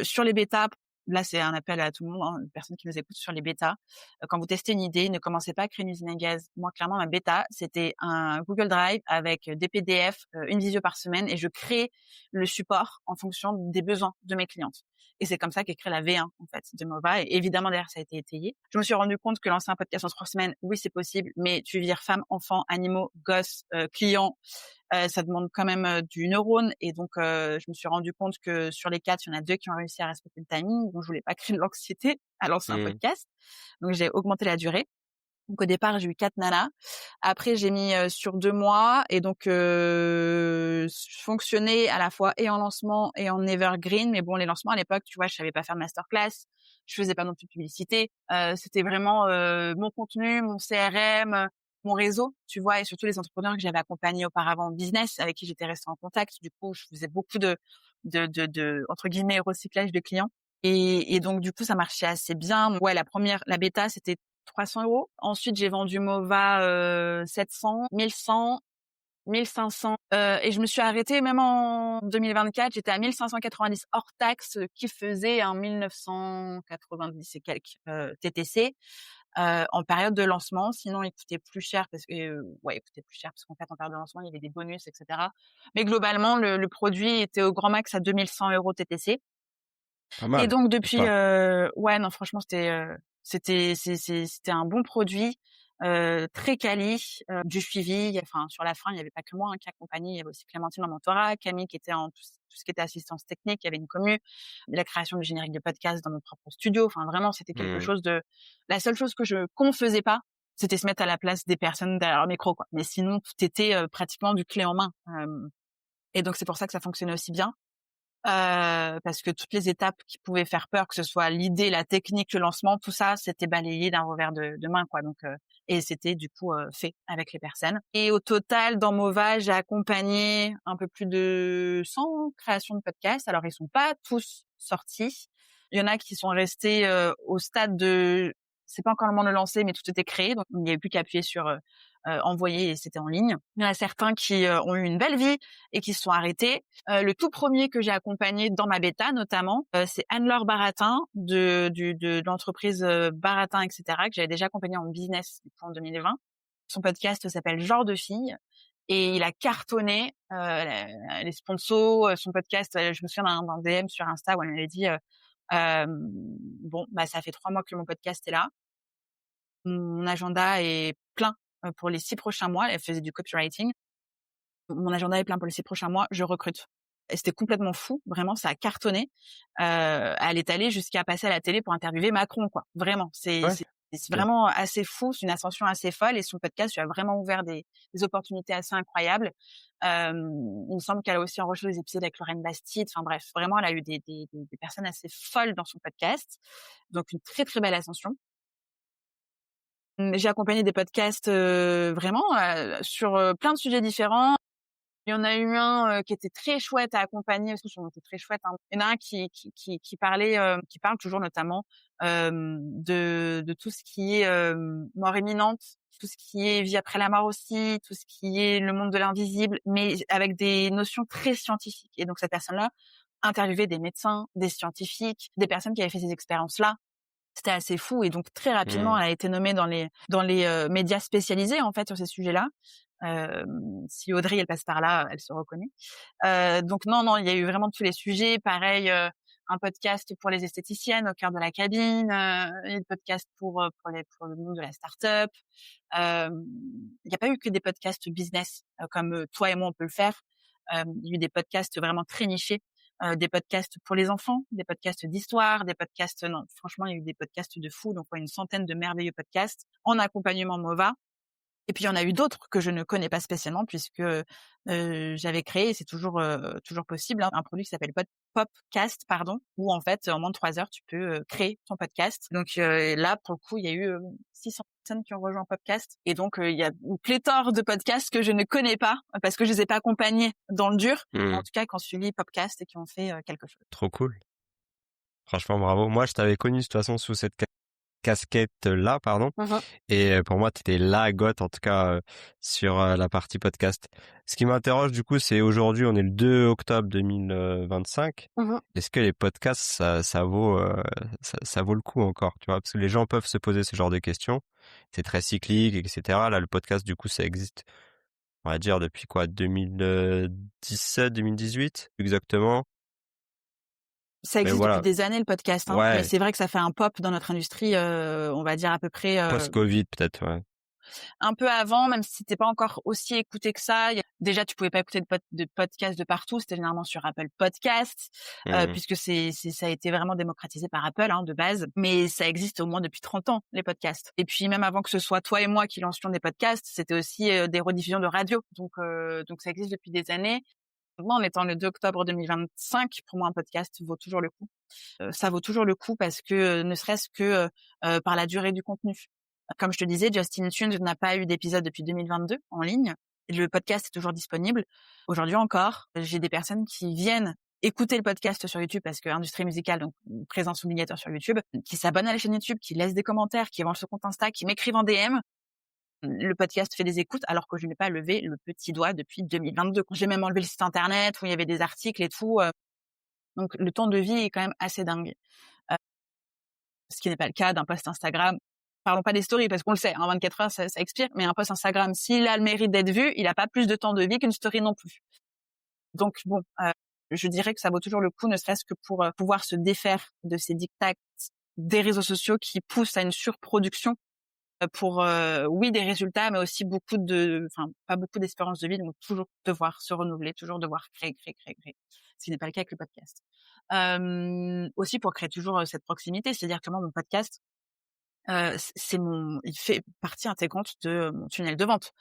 sur les bêtas, là c'est un appel à tout le monde, hein, les personnes qui nous écoutent sur les bêtas. Quand vous testez une idée, ne commencez pas à créer une usine à gaz. Moi clairement, ma bêta, c'était un Google Drive avec des PDF, une visio par semaine, et je crée le support en fonction des besoins de mes clientes. Et c'est comme ça qu'est créée la V1 en fait de Mova. Et évidemment derrière ça a été étayé. Je me suis rendu compte que lancer un podcast en 3 semaines, oui c'est possible, mais tu vires femmes, enfants, animaux, gosses, clients. Ça demande quand même du neurone. Et donc, je me suis rendu compte que sur les 4, il y en a 2 qui ont réussi à respecter le timing. Donc, je voulais pas créer de l'anxiété à lancer un Mmh. podcast. Donc, j'ai augmenté la durée. Donc, au départ, j'ai eu 4 nanas. Après, j'ai mis sur 2 mois. Et donc, fonctionner à la fois et en lancement et en evergreen. Mais bon, les lancements à l'époque, tu vois, je savais pas faire de masterclass. Je faisais pas non plus de publicité. C'était vraiment mon contenu, mon CRM, mon réseau, tu vois, et surtout les entrepreneurs que j'avais accompagnés auparavant en business, avec qui j'étais restée en contact. Du coup, je faisais beaucoup de entre guillemets recyclage de clients. Et donc du coup, ça marchait assez bien. Ouais, la bêta, c'était 300 €. Ensuite, j'ai vendu Mova 700, 1100, 1500. Et je me suis arrêtée même en 2024. J'étais à 1590 hors taxe, qui faisait un 1990 et quelques TTC. en période de lancement. Sinon, il coûtait plus cher il coûtait plus cher parce qu'en fait, en période de lancement, il y avait des bonus, et cetera. Mais globalement, le produit était au grand max à 2 100 € TTC. Pas Et mal, donc n'est-ce depuis, pas? ouais, non, franchement, c'était un bon produit, très quali, du suivi. Enfin, sur la fin, il y avait pas que moi, hein, qui accompagnait. Il y avait aussi Clémentine en mentorat, Camille qui était en tout ce qui était assistance technique. Il y avait une commu, la création du générique de podcast dans mon propre studio. Enfin, vraiment, c'était quelque Mmh. chose de la seule chose qu'on faisait pas, c'était se mettre à la place des personnes derrière leur micro, quoi. Mais sinon, tout était, pratiquement du clé en main, et donc c'est pour ça que ça fonctionnait aussi bien. Parce que toutes les étapes qui pouvaient faire peur, que ce soit l'idée, la technique, le lancement, tout ça, c'était balayé d'un revers de main, quoi. Donc, et c'était du coup fait avec les personnes. Et au total, dans Mova, j'ai accompagné un peu plus de 100 créations de podcasts. Alors, ils sont pas tous sortis. Il y en a qui sont restés au stade de, c'est pas encore le moment de le lancer, mais tout était créé, donc il n'y avait plus qu'à appuyer sur envoyer et c'était en ligne. Il y en a certains qui ont eu une belle vie et qui se sont arrêtés. Le tout premier que j'ai accompagné dans ma bêta, notamment, c'est Anne-Laure Baratin de l'entreprise Baratin, etc., que j'avais déjà accompagné en business en 2020. Son podcast s'appelle Genre de fille et il a cartonné. Les sponsors, son podcast, je me souviens d'un DM sur Insta où elle m'avait dit bon, bah ça fait 3 mois que mon podcast est là. Mon agenda est plein pour les 6 prochains mois. Elle faisait du copywriting. Mon agenda est plein pour les 6 prochains mois, je recrute. Et c'était complètement fou, vraiment, ça a cartonné. Elle est allée jusqu'à passer à la télé pour interviewer Macron, quoi. Vraiment, Ouais, c'est OK. vraiment assez fou, c'est une ascension assez folle et son podcast lui a vraiment ouvert des opportunités assez incroyables. Il me semble qu'elle a aussi enregistré des épisodes avec Lorraine Bastide. Enfin bref, vraiment, elle a eu des personnes assez folles dans son podcast. Donc une très, très belle ascension. J'ai accompagné des podcasts, vraiment, sur, plein de sujets différents. Il y en a eu un, qui était très chouette à accompagner, parce qu'ils ont été très chouettes, hein. Il y en a un qui parlait, qui parle toujours notamment, de tout ce qui est, mort imminente, tout ce qui est vie après la mort aussi, tout ce qui est le monde de l'invisible, mais avec des notions très scientifiques. Et donc cette personne-là interviewait des médecins, des scientifiques, des personnes qui avaient fait ces expériences-là. C'était assez fou et donc très rapidement, Mmh. elle a été nommée dans les médias spécialisés en fait sur ces sujets-là. Si Audrey elle passe par là, elle se reconnaît. Donc non, non, il y a eu vraiment tous les sujets. Pareil, un podcast pour les esthéticiennes au cœur de la cabine, et le podcast pour le monde de la start-up. Il n'y a pas eu que des podcasts business comme toi et moi on peut le faire. Il y a eu des podcasts vraiment très nichés, des podcasts pour les enfants, des podcasts d'histoire, des podcasts, non, franchement, il y a eu des podcasts de fou, donc ouais, une centaine de merveilleux podcasts en accompagnement Mova. Et puis il y en a eu d'autres que je ne connais pas spécialement puisque, j'avais créé, et c'est toujours possible, hein, un produit qui s'appelle Popcast, pardon, où en fait, en moins de 3 heures, tu peux, créer ton podcast. Donc, là, pour le coup, il y a eu, 600 personnes qui ont rejoint Popcast et donc, il y a une pléthore de podcasts que je ne connais pas parce que je les ai pas accompagnés dans le dur, en Mmh. tout cas qui ont suivi Popcast et qui ont fait, quelque chose. Trop cool. Franchement, bravo. Moi, je t'avais connu de toute façon sous cette casquette-là, pardon. Mmh. Et pour moi, tu étais la goth, en tout cas, sur la partie podcast. Ce qui m'interroge, du coup, c'est aujourd'hui, on est le 2 octobre 2025. Mmh. Est-ce que les podcasts, ça vaut le coup encore, tu vois? Parce que les gens peuvent se poser ce genre de questions. C'est très cyclique, etc. Là, le podcast, du coup, ça existe, on va dire, depuis quoi? 2017, 2018, exactement. Ça Mais existe depuis voilà. des années le podcast, hein, mais Ouais, c'est vrai que ça fait un pop dans notre industrie, on va dire à peu près, post-Covid, peut-être, ouais. un peu avant, même si c'était pas encore aussi écouté que ça. Déjà, tu pouvais pas écouter de podcast de partout. C'était généralement sur Apple Podcasts, Mmh. puisque ça a été vraiment démocratisé par Apple, hein, de base. Mais ça existe au moins depuis 30 ans, les podcasts. Et puis, même avant que ce soit toi et moi qui lancions des podcasts, c'était aussi des rediffusions de radio. Donc ça existe depuis des années. Moi, en étant le 2 octobre 2025, pour moi, un podcast vaut toujours le coup. Ça vaut toujours le coup parce que, ne serait-ce que, par la durée du contenu. Comme je te disais, Justin Tunes n'a pas eu d'épisode depuis 2022 en ligne. Le podcast est toujours disponible. Aujourd'hui encore, j'ai des personnes qui viennent écouter le podcast sur YouTube parce que industrie musicale, donc présence obligatoire sur YouTube, qui s'abonnent à la chaîne YouTube, qui laissent des commentaires, qui vont sur son compte Insta, qui m'écrivent en DM. Le podcast fait des écoutes alors que je n'ai pas levé le petit doigt depuis 2022. J'ai même enlevé le site internet où il y avait des articles et tout. Donc le temps de vie est quand même assez dingue. Ce qui n'est pas le cas d'un post Instagram parlons pas des stories parce qu'on le sait, 24 heures, ça expire, mais un post Instagram, s'il a le mérite d'être vu, il a pas plus de temps de vie qu'une story non plus. Donc bon, je dirais que ça vaut toujours le coup, ne serait-ce que pour pouvoir se défaire de ces diktats des réseaux sociaux qui poussent à une surproduction pour oui des résultats, mais aussi pas beaucoup d'espérance de vie, donc toujours devoir se renouveler, toujours devoir créer, ce qui n'est pas le cas avec le podcast. Aussi pour créer toujours cette proximité, c'est-à-dire que moi mon podcast, il fait partie intégrante de mon tunnel de vente.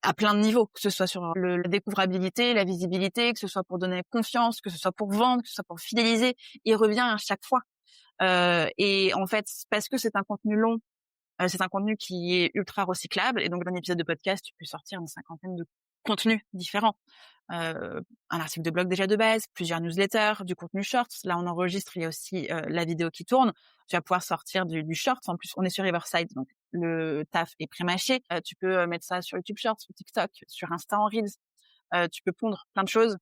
À plein de niveaux, que ce soit sur la découvrabilité, la visibilité, que ce soit pour donner confiance, que ce soit pour vendre, que ce soit pour fidéliser, il revient à chaque fois. Et en fait, parce que c'est un contenu long, c'est un contenu qui est ultra recyclable et donc d'un épisode de podcast, tu peux sortir une cinquantaine de contenus différents. Un article de blog déjà de base, plusieurs newsletters, du contenu short. Là, on enregistre, il y a aussi la vidéo qui tourne. Tu vas pouvoir sortir du short. En plus, on est sur Riverside, donc le taf est pré-mâché. Tu peux mettre ça sur YouTube Short, sur TikTok, sur Insta en Reels. Tu peux pondre plein de choses.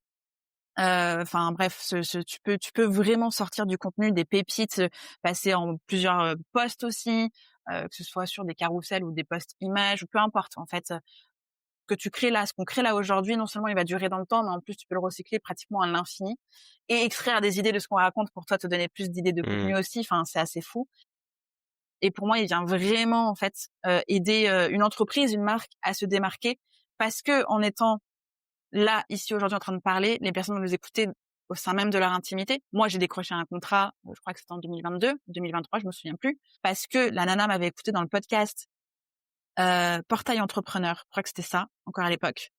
Enfin bref, tu peux vraiment sortir du contenu, des pépites, passer en plusieurs posts aussi, que ce soit sur des carousels ou des posts images, ou peu importe en fait. Que tu crées là, ce qu'on crée là aujourd'hui, non seulement il va durer dans le temps, mais en plus tu peux le recycler pratiquement à l'infini et extraire des idées de ce qu'on raconte pour toi te donner plus d'idées de contenu aussi. Enfin, c'est assez fou. Et pour moi, il vient vraiment en fait aider une entreprise, une marque à se démarquer parce que en étant là, ici, aujourd'hui, en train de parler, les personnes vont nous écouter au sein même de leur intimité. Moi, j'ai décroché un contrat, je crois que c'était en 2022, 2023, je me souviens plus, parce que la nana m'avait écouté dans le podcast Portail Entrepreneur, je crois que c'était ça, encore à l'époque,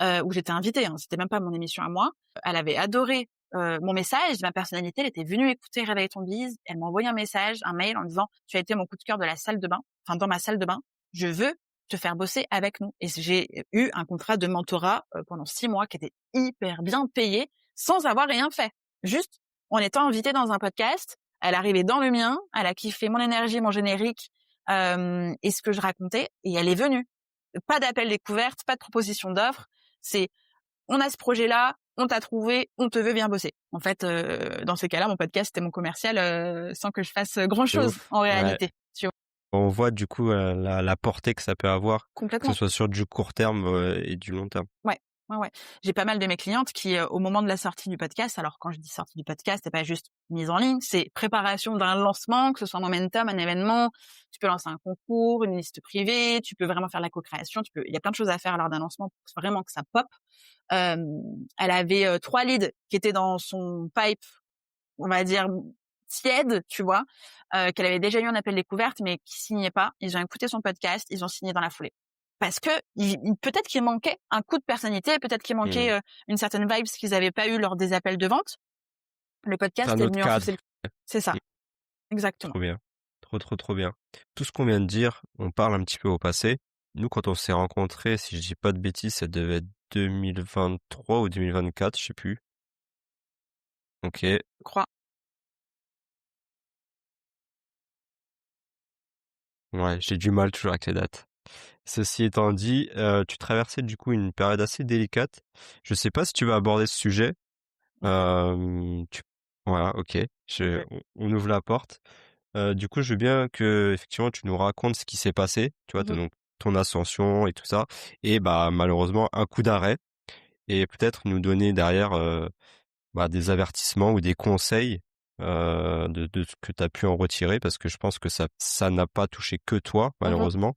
où j'étais invitée, hein, c'était même pas mon émission à moi. Elle avait adoré mon message, ma personnalité, elle était venue écouter Réveille ton bise, elle m'a envoyé un message, un mail en disant « Tu as été mon coup de cœur de la salle de bain, enfin dans ma salle de bain, je veux te faire bosser avec nous. » Et j'ai eu un contrat de mentorat pendant 6 mois qui était hyper bien payé, sans avoir rien fait. Juste en étant invitée dans un podcast, elle arrivait dans le mien, elle a kiffé mon énergie, mon générique, et ce que je racontais, et elle est venue. Pas d'appel découverte, pas de proposition d'offre, c'est on a ce projet-là, on t'a trouvé, on te veut, bien bosser. En fait, dans ces cas-là, mon podcast c'était mon commercial sans que je fasse grand-chose en réalité. Ouais. Tu vois. On voit du coup la portée que ça peut avoir, que ce Complètement. soit sur du court terme et du long terme. Ouais. J'ai pas mal de mes clientes qui, au moment de la sortie du podcast, alors quand je dis sortie du podcast, c'est pas juste mise en ligne, c'est préparation d'un lancement, que ce soit un momentum, un événement. Tu peux lancer un concours, une liste privée, tu peux vraiment faire la co-création, il y a plein de choses à faire lors d'un lancement pour vraiment que ça pop. Elle avait 3 leads qui étaient dans son pipe, on va dire tiède, tu vois, qu'elle avait déjà eu un appel découverte, mais qui signaient pas. Ils ont écouté son podcast, ils ont signé dans la foulée. Parce que peut-être qu'il manquait un coup de personnalité, peut-être qu'il manquait une certaine vibe qu'ils n'avaient pas eu lors des appels de vente. Le podcast est venu enfoncer le... C'est ça, exactement. Trop bien, trop bien. Tout ce qu'on vient de dire, on parle un petit peu au passé. Nous, quand on s'est rencontrés, si je dis pas de bêtises, ça devait être 2023 ou 2024, je sais plus. Ok. Je crois. Ouais, j'ai du mal toujours avec les dates. Ceci étant dit, tu traversais du coup une période assez délicate. Je sais pas si tu vas aborder ce sujet. Voilà, ok. On ouvre la porte. Du coup, je veux bien que effectivement tu nous racontes ce qui s'est passé. Tu vois, donc ton ascension et tout ça. Et bah malheureusement un coup d'arrêt. Et peut-être nous donner derrière des avertissements ou des conseils de ce que tu as pu en retirer, parce que je pense que ça n'a pas touché que toi, malheureusement.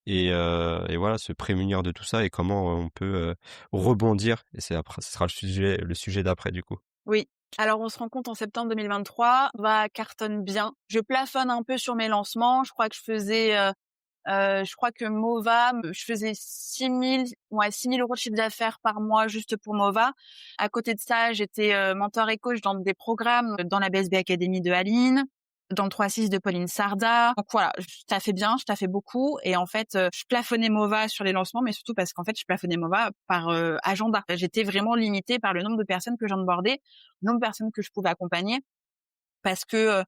Et voilà, se prémunir de tout ça et comment on peut rebondir. Et ce sera le sujet d'après, du coup. Oui. Alors, on se rend compte en septembre 2023, cartonne bien. Je plafonne un peu sur mes lancements. Je crois que je crois que Mova, je faisais 6 000 euros de chiffre d'affaires par mois juste pour Mova. À côté de ça, j'étais mentor et coach dans des programmes, dans la BSB Academy de Aline, dans le 3-6 de Pauline Sarda. Donc voilà, je taffais bien, je taffais beaucoup. Et en fait, je plafonnais Mova sur les lancements, mais surtout parce qu'en fait, je plafonnais Mova par agenda. J'étais vraiment limitée par le nombre de personnes que j'onboardais, le nombre de personnes que je pouvais accompagner. Parce que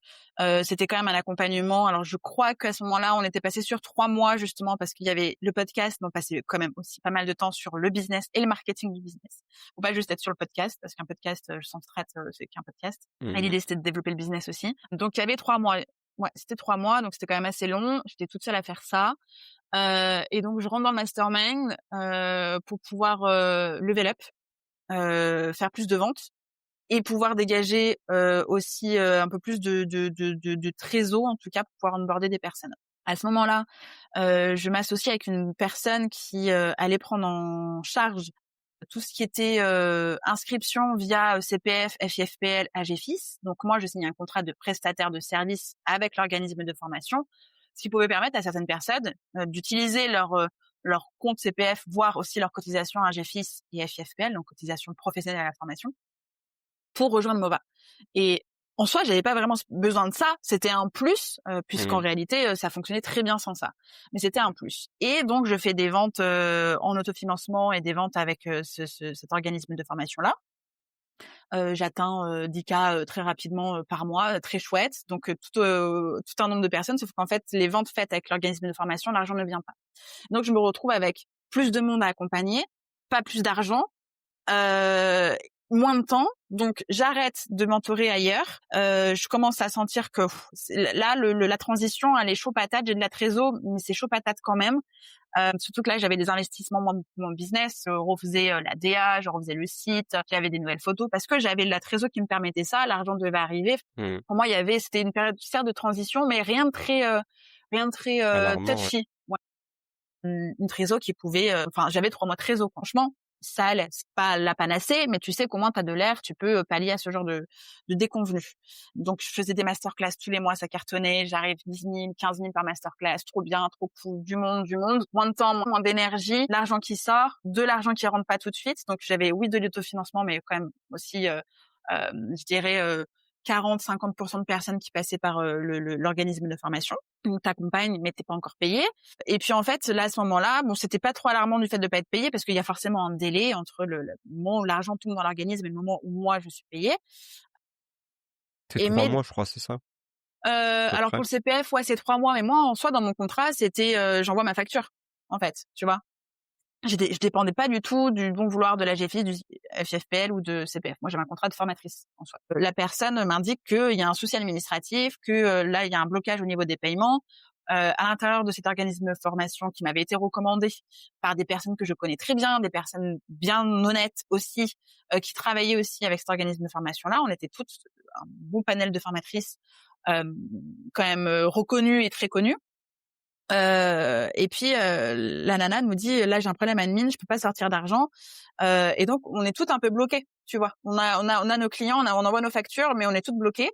c'était quand même un accompagnement. Alors, je crois qu'à ce moment-là, on était passé sur 3 mois, justement, parce qu'il y avait le podcast. On passait quand même aussi pas mal de temps sur le business et le marketing du business. Faut pas juste être sur le podcast, parce qu'un podcast, je sens traite, c'est qu'un podcast. Et l'idée, c'était de développer le business aussi. Donc, il y avait 3 mois. Ouais, c'était 3 mois, donc c'était quand même assez long. J'étais toute seule à faire ça. Et donc je rentre dans le mastermind, pour pouvoir, level up, faire plus de ventes et pouvoir dégager, aussi, un peu plus de trésor, en tout cas, pour pouvoir onboarder des personnes. À ce moment-là, je m'associe avec une personne qui, allait prendre en charge tout ce qui était, inscription via, CPF, FIFPL, AGFIS. Donc moi, je signe un contrat de prestataire de service avec l'organisme de formation, ce qui pouvait permettre à certaines personnes, d'utiliser leur compte CPF, voire aussi leur cotisation AGFIS et FIFPL, donc cotisation professionnelle à la formation, pour rejoindre Mova. Et en soi, j'avais pas vraiment besoin de ça. C'était un plus, puisqu'en Mmh. réalité, ça fonctionnait très bien sans ça. Mais c'était un plus. Et donc, je fais des ventes en autofinancement et des ventes avec cet organisme de formation-là. J'atteins 10 K très rapidement par mois, très chouette. Donc, tout un nombre de personnes, sauf qu'en fait, les ventes faites avec l'organisme de formation, l'argent ne vient pas. Donc, je me retrouve avec plus de monde à accompagner, pas plus d'argent, heu, moins de temps, donc j'arrête de mentorer ailleurs. Je commence à sentir que là, la transition, elle est chaud patate. J'ai de la trésor, mais c'est chaud patate quand même. Surtout que là, j'avais des investissements dans mon business, je refaisais la DA, je refaisais le site, j'avais des nouvelles photos parce que j'avais de la trésor qui me permettait ça. L'argent devait arriver. Mmh. Pour moi, c'était une période certes de transition, mais rien de très Alarmant, ouais. touchy. Ouais. Une trésor qui pouvait, enfin, j'avais 3 mois de trésor. Franchement, ça allait. C'est pas la panacée, mais tu sais qu'au moins t'as de l'air, tu peux pallier à ce genre de déconvenus. Donc, je faisais des masterclass tous les mois, ça cartonnait. J'arrive 10 000, 15 000 par masterclass. Trop bien, trop cool. Du monde, du monde. Moins de temps, moins d'énergie. L'argent qui sort, de l'argent qui rentre pas tout de suite. Donc, j'avais, oui, de l'autofinancement, mais quand même aussi, je dirais, 40-50% de personnes qui passaient par l'organisme de formation. Donc, t'accompagnes, mais t'es pas encore payé. Et puis en fait, là, à ce moment-là, bon, c'était pas trop alarmant du fait de pas être payé parce qu'il y a forcément un délai entre le moment où l'argent tombe dans l'organisme et le moment où moi je suis payée. C'est Et 3 mais mois, je crois, c'est ça? À peu alors pour près? le CPF, ouais, c'est 3 mois, mais moi en soi dans mon contrat, c'était j'envoie ma facture en fait, tu vois. Je dépendais pas du tout du bon vouloir de la GFI, du FFPL ou de CPF. Moi, j'avais un contrat de formatrice en soi. La personne m'indique qu'il y a un souci administratif, que là, il y a un blocage au niveau des paiements. À l'intérieur de cet organisme de formation qui m'avait été recommandé par des personnes que je connais très bien, des personnes bien honnêtes aussi, qui travaillaient aussi avec cet organisme de formation-là. On était toutes un bon panel de formatrices, euh, quand même reconnues et très connues. Et puis la nana nous dit: «Là, j'ai un problème admin, je peux pas sortir d'argent». Et donc on est toutes un peu bloquées, tu vois? On a nos clients, on envoie nos factures, mais on est toutes bloquées.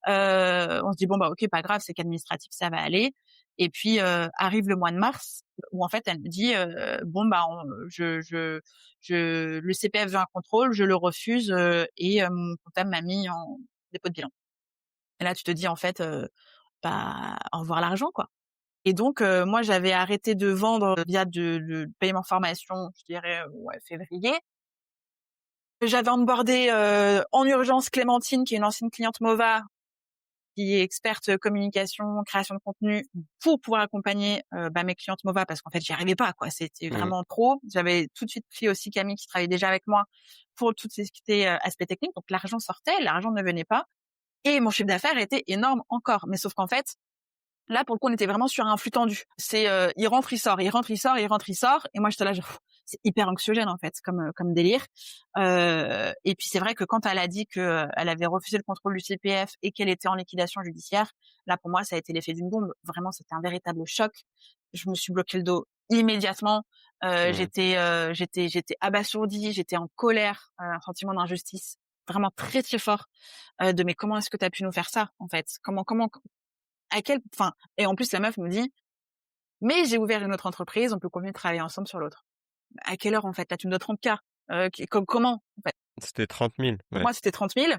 On se dit: «Bon, bah, OK, pas grave, c'est qu'administratif, ça va aller». Et puis arrive le mois de mars où en fait elle me dit: «Bon, bah, le CPF veut un contrôle, je le refuse, et mon comptable m'a mis en dépôt de bilan». Et là tu te dis en fait, bah, au revoir l'argent, quoi. Et donc, moi, j'avais arrêté de vendre via de paiement formation, je dirais, ouais, février. J'avais onboardé, en urgence Clémentine, qui est une ancienne cliente Mova, qui est experte communication, création de contenu, pour pouvoir accompagner, bah, mes clientes Mova parce qu'en fait, j'y arrivais pas, quoi. C'était Mmh. vraiment trop. J'avais tout de suite pris aussi Camille qui travaillait déjà avec moi pour tout ce qui était, aspect technique. Donc l'argent sortait, l'argent ne venait pas et mon chiffre d'affaires était énorme encore. Mais sauf qu'en fait, là, pour le coup, on était vraiment sur un flux tendu. C'est, il rentre, il sort, il rentre, il sort, il rentre, il sort. Et moi, j'étais là, genre, c'est hyper anxiogène, en fait, comme délire. Et puis, c'est vrai que quand elle a dit que elle avait refusé le contrôle du CPF et qu'elle était en liquidation judiciaire, là, pour moi, ça a été l'effet d'une bombe. Vraiment, c'était un véritable choc. Je me suis bloqué le dos immédiatement. Mmh. J'étais abasourdie, j'étais en colère, un sentiment d'injustice vraiment très, très fort, de mais comment est-ce que tu as pu nous faire ça, en fait? Comment enfin, et en plus, la meuf me dit: «Mais j'ai ouvert une autre entreprise, on peut continuer de travailler ensemble sur l'autre». À quelle heure, en fait? Là, tu me dois 30 K. Comment, en fait? C'était 30 000, Donc ouais. moi, c'était 30 000,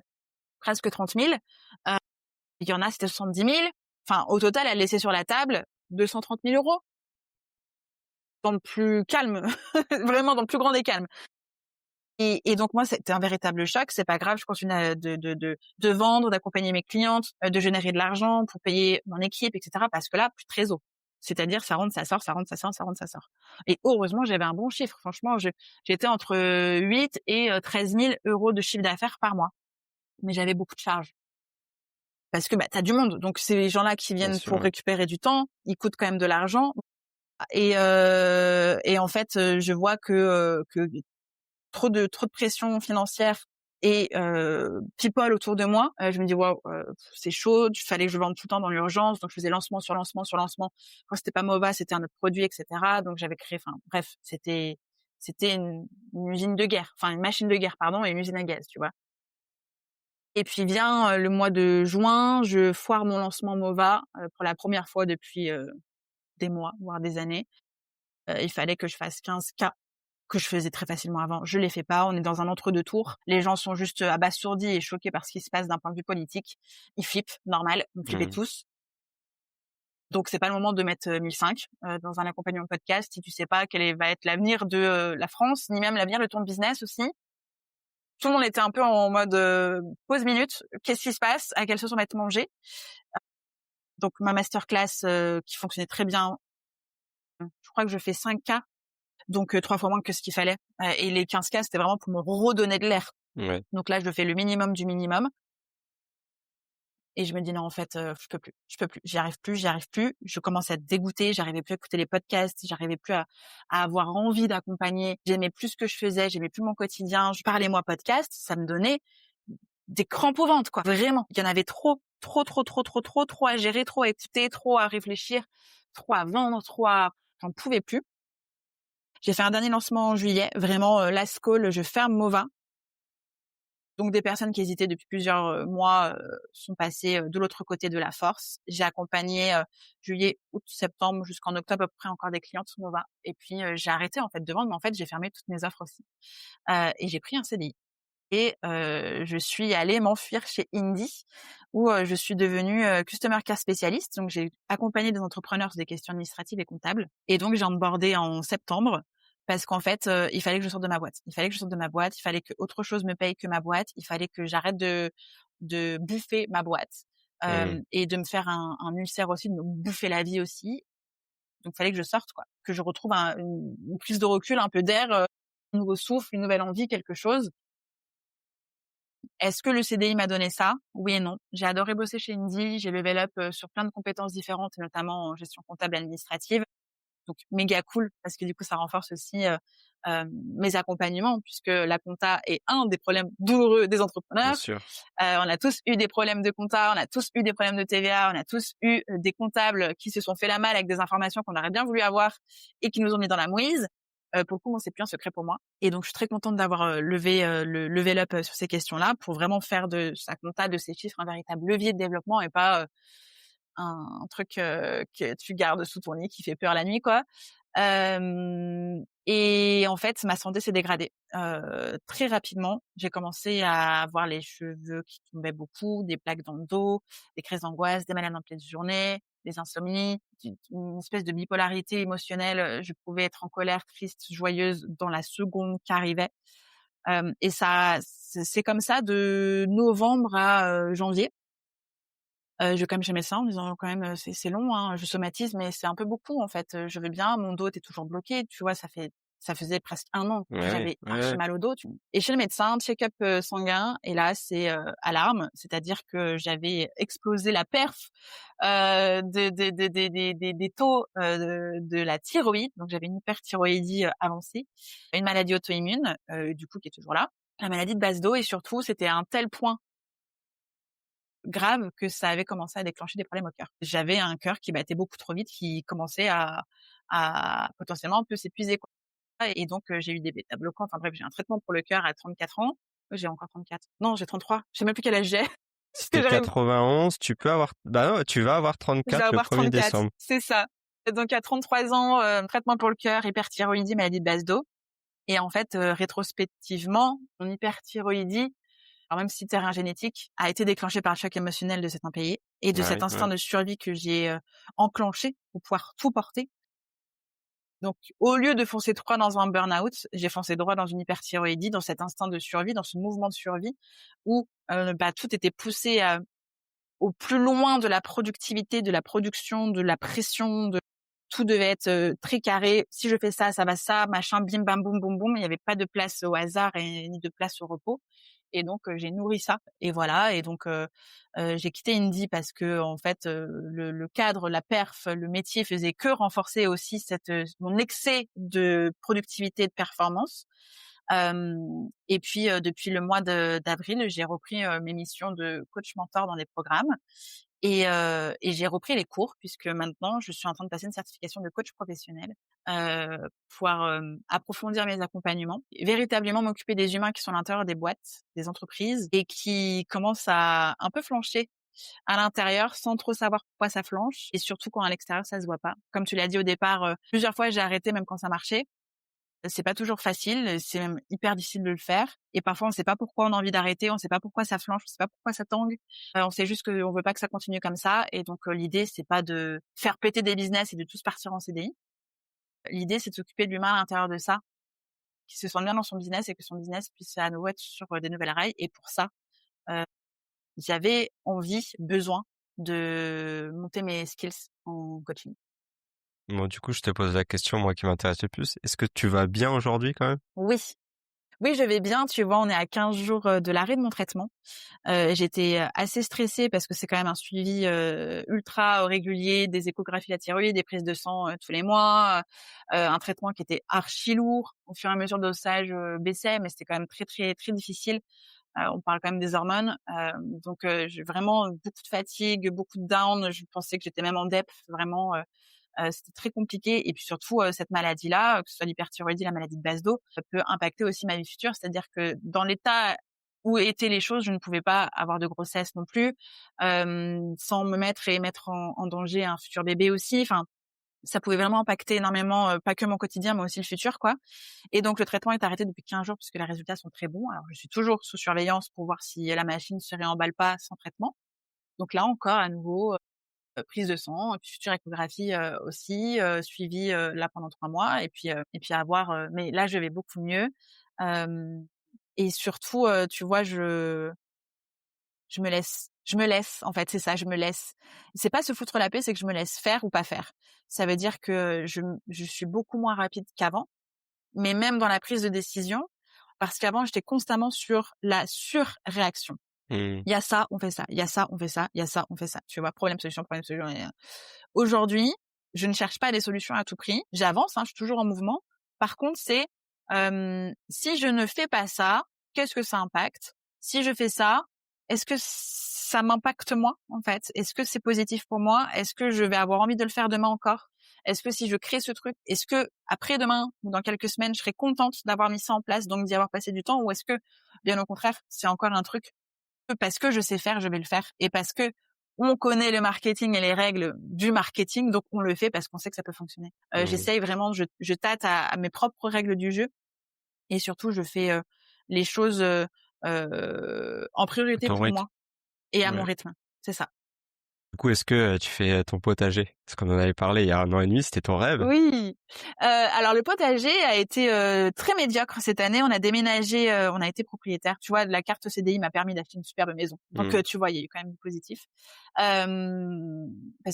presque 30 000. Il y en a, c'était 70 000. Enfin, au total, elle laissait sur la table 230 000 € dans le plus calme, vraiment dans le plus grand des calmes. Et donc moi, c'était un véritable choc. C'est pas grave, je continue de vendre, d'accompagner mes clientes, de générer de l'argent pour payer mon équipe, et cetera. Parce que là, plus de trésor. C'est-à-dire, ça rentre, ça sort, ça rentre, ça sort, ça rentre, ça sort. Et heureusement, j'avais un bon chiffre. Franchement, j'étais entre 8 et 13 000 € de chiffre d'affaires par mois. Mais j'avais beaucoup de charges. parce que, bah, tu as du monde. Donc ces gens-là qui Bien viennent sûr, pour ouais. récupérer du temps, ils coûtent quand même de l'argent et en fait, je vois que trop de pression financière et people autour de moi. Je me dis: «Waouh, c'est chaud». Il fallait que je vende tout le temps dans l'urgence, donc je faisais lancement sur lancement sur lancement. Quand c'était pas Mova, c'était un autre produit et cetera. Donc j'avais créé, enfin bref, c'était une usine de guerre, enfin une machine de guerre, pardon, et une usine à gaz, tu vois? Et puis vient, le mois de juin, je foire mon lancement Mova, pour la première fois depuis, des mois, voire des années. Il fallait que je fasse 15K que je faisais très facilement avant. Je les fais pas. On est dans un entre-deux tours. Les gens sont juste abasourdis et choqués par ce qui se passe d'un point de vue politique. Ils flippent, normal. Vous flippez Mmh. tous. Donc c'est pas le moment de mettre 1005 dans un accompagnement podcast si tu sais pas va être l'avenir de la France, ni même l'avenir de ton business aussi. Tout le monde était un peu en mode pause minute. Qu'est-ce qui se passe? À quelle sauce on va être mangé? Donc ma masterclass qui fonctionnait très bien. Je crois que je fais 5K, donc 3 fois moins que ce qu'il fallait. Et les 15K, c'était vraiment pour me redonner de l'air. Ouais. Donc là, je fais le minimum du minimum et je me dis: «Non, en fait, je peux plus, j'y arrive plus, j'y arrive plus». Je commence à être dégoûtée, j'arrivais plus à écouter les podcasts, j'arrivais plus à avoir envie d'accompagner. J'aimais plus ce que je faisais, j'aimais plus mon quotidien. Je parlais moi podcast, ça me donnait des crampes au ventre, quoi, vraiment. Il y en avait trop, trop, trop, trop, trop, trop, trop à gérer, trop à écouter, trop à réfléchir, trop à vendre, trop à j'en pouvais plus. J'ai fait un dernier lancement en juillet, vraiment, last call, je ferme Mova. Donc des personnes qui hésitaient depuis plusieurs mois sont passées de l'autre côté de la force. J'ai accompagné juillet, août, septembre jusqu'en octobre à peu près encore des clientes sur Nova. Et puis j'ai arrêté en fait de vendre, mais en fait j'ai fermé toutes mes offres aussi. Et j'ai pris un CDI. Et je suis allée m'enfuir chez Indie où je suis devenue customer care spécialiste. Donc j'ai accompagné des entrepreneurs sur des questions administratives et comptables. Et donc j'ai onboardé en septembre parce qu'en fait il fallait que je sorte de ma boîte. Il fallait que je sorte de ma boîte. Il fallait que autre chose me paye que ma boîte. Il fallait que j'arrête de bouffer ma boîte Mmh. et de me faire un ulcère aussi, de me bouffer la vie aussi. Donc il fallait que je sorte, quoi, que je retrouve une prise de recul, un peu d'air, un nouveau souffle, une nouvelle envie, quelque chose. Est-ce que le CDI m'a donné ça? Oui et non. J'ai adoré bosser chez Indie, j'ai level up sur plein de compétences différentes, notamment en gestion comptable et administrative. Donc méga cool parce que du coup ça renforce aussi mes accompagnements puisque la compta est un des problèmes douloureux des Bien entrepreneurs. sûr. On a tous eu des problèmes de compta, on a tous eu des problèmes de TVA, on a tous eu des comptables qui se sont fait la malle avec des informations qu'on aurait bien voulu avoir et qui nous ont mis dans la mouise. Pour le coup, moi, c'est plus un secret pour moi. Et donc, je suis très contente d'avoir levé le level up sur ces questions-là pour vraiment faire de sa compta, de ces chiffres, un véritable levier de développement et pas un truc que tu gardes sous ton lit qui fait peur la nuit, quoi. Et en fait, ma santé s'est dégradée très rapidement. J'ai commencé à avoir les cheveux qui tombaient beaucoup, des plaques dans le dos, des crises d'angoisse, des malades en pleine journée, des insomnies, une espèce de bipolarité émotionnelle. Je pouvais être en colère, triste, joyeuse dans la seconde qui arrivait. Et ça, c'est comme ça de novembre à janvier. Je vais quand même chez le médecin en me disant: «Quand même, c'est long, hein, je somatise, mais c'est un peu beaucoup, en fait, je vais bien, mon dos était toujours bloqué». Tu vois? Ça faisait presque 1 an que Ouais, j'avais ouais, archi ouais. mal au dos, et chez le médecin, check-up sanguin, et là, c'est alarme, c'est-à-dire que j'avais explosé la perf des taux de la thyroïde, donc j'avais une hyperthyroïdie avancée, une maladie auto-immune, du coup qui est toujours là, la maladie de base d'eau, et surtout, c'était à un tel point grave que ça avait commencé à déclencher des problèmes au cœur. J'avais un cœur qui battait beaucoup trop vite, qui commençait à potentiellement un peu s'épuiser, quoi. Et donc j'ai eu des bêta bloquants, enfin bref, j'ai un traitement pour le cœur à 34 ans. J'ai encore 34. Non, j'ai 33. Je sais même plus quel âge j'ai. Parce que C'était j'arrive 91, tu peux avoir bah, non, tu vas avoir je vais 34 le avoir 1er 34, décembre. c'est ça. Donc à 33 ans, traitement pour le cœur, hyperthyroïdie, maladie de base d'eau, et en fait, rétrospectivement, mon hyperthyroïdie, alors même si terrain génétique, a été déclenché par le choc émotionnel de cet impayé et de cet Ouais, instinct ouais. de survie que j'ai enclenché pour pouvoir tout porter. Donc, au lieu de foncer droit dans un burn-out, j'ai foncé droit dans une hyperthyroïdie, dans cet instinct de survie, dans ce mouvement de survie où tout était poussé au plus loin de la productivité, de la production, de la pression, tout devait être très carré. Si je fais ça, ça va ça, machin, bim bam boum boum boum. Il n'y avait pas de place au hasard et ni de place au repos. et donc j'ai nourri ça et voilà et donc j'ai quitté Indie parce que en fait, le cadre, la perf, le métier faisait que renforcer aussi mon excès de productivité et de performance. Et puis, depuis le mois d'avril, j'ai repris, mes missions de coach mentor dans des programmes et j'ai repris les cours puisque maintenant je suis en train de passer une certification de coach professionnel, pouvoir, approfondir mes accompagnements et véritablement m'occuper des humains qui sont à l'intérieur des boîtes, des entreprises et qui commencent à un peu flancher à l'intérieur sans trop savoir pourquoi ça flanche et surtout quand à l'extérieur ça se voit pas. Comme tu l'as dit au départ, plusieurs fois j'ai arrêté même quand ça marchait. C'est pas toujours facile, c'est même hyper difficile de le faire et parfois on sait pas pourquoi on a envie d'arrêter, on sait pas pourquoi ça flanche, on sait pas pourquoi ça tangue. On sait juste qu'on veut pas que ça continue comme ça et donc l'idée c'est pas de faire péter des business et de tous partir en CDI. L'idée c'est de s'occuper de l'humain à l'intérieur de ça, qu'il se sente bien dans son business et que son business puisse à nouveau être sur des nouvelles rails et pour ça, heu, j'avais envie, besoin de monter mes skills en coaching. Bon, du coup, je te pose la question, moi, qui m'intéresse le plus. Est-ce que tu vas bien aujourd'hui quand même? Oui. Oui, je vais bien, tu vois, on est à 15 jours, de l'arrêt de mon traitement. J'étais, assez stressée parce que c'est quand même un suivi, ultra régulier, des échographies de la thyroïde, des prises de sang, tous les mois, un traitement qui était archi lourd. Au fur et à mesure, le dosage, baissait, mais c'était quand même très, très, très difficile. On parle quand même des hormones, donc j'ai vraiment beaucoup de fatigue, beaucoup de down. Je pensais que j'étais même en dep, vraiment, c'était très compliqué et puis surtout, cette maladie-là, que ce soit l'hyperthyroïdie, la maladie de base d'eau, ça peut impacter aussi ma vie future. C'est-à-dire que dans l'état où étaient les choses, je ne pouvais pas avoir de grossesse non plus, sans me mettre en danger un futur bébé aussi. Enfin, ça pouvait vraiment impacter énormément, pas que mon quotidien, mais aussi le futur, quoi. Et donc le traitement est arrêté depuis 15 jours puisque les résultats sont très bons. Alors je suis toujours sous surveillance pour voir si la machine se réemballe pas sans traitement. Donc là encore, à nouveau, prise de sang, future échographie, aussi, suivi, là pendant 3 mois et puis à voir, mais là je vais beaucoup mieux. Hem et surtout, tu vois, je me laisse en fait, c'est ça, je me laisse. C'est pas se foutre la paix, c'est que je me laisse faire ou pas faire. Ça veut dire que je suis beaucoup moins rapide qu'avant, mais même dans la prise de décision, parce qu'avant j'étais constamment sur la surréaction. Mmh. Il y a ça, on fait ça. Il y a ça, on fait ça. Il y a ça, on fait ça. Tu vois? Problème, solution, problème, solution et aujourd'hui, je ne cherche pas des solutions à tout prix. J'avance, hein, je suis toujours en mouvement. Par contre, c'est, si je ne fais pas ça, qu'est-ce que ça impacte? Si je fais ça, est-ce que ça m'impacte moi, en fait? Est-ce que c'est positif pour moi? Est-ce que je vais avoir envie de le faire demain encore? Est-ce que si je crée ce truc, est-ce que après-demain ou dans quelques semaines, je serai contente d'avoir mis ça en place, donc d'y avoir passé du temps? Ou est-ce que, bien au contraire, c'est encore un truc parce que je sais faire, je vais le faire et parce que on connaît le marketing et les règles du marketing, donc on le fait parce qu'on sait que ça peut fonctionner. Mmh. J'essaye vraiment, je tâte à mes propres règles du jeu et surtout je fais, les choses, en À priorité ton pour rythme? moi et à mon Ouais. rythme. C'est ça. Du coup, est-ce que, tu fais, ton potager? Parce qu'on en avait parlé il y a 1 an et demi, c'était ton rêve? Oui, alors le potager a été, très médiocre cette année. On a déménagé, on a été propriétaire. Tu vois, la carte CDI m'a permis d'acheter une superbe maison. Donc, Mmh. tu vois, il y a eu quand même du positif. Parce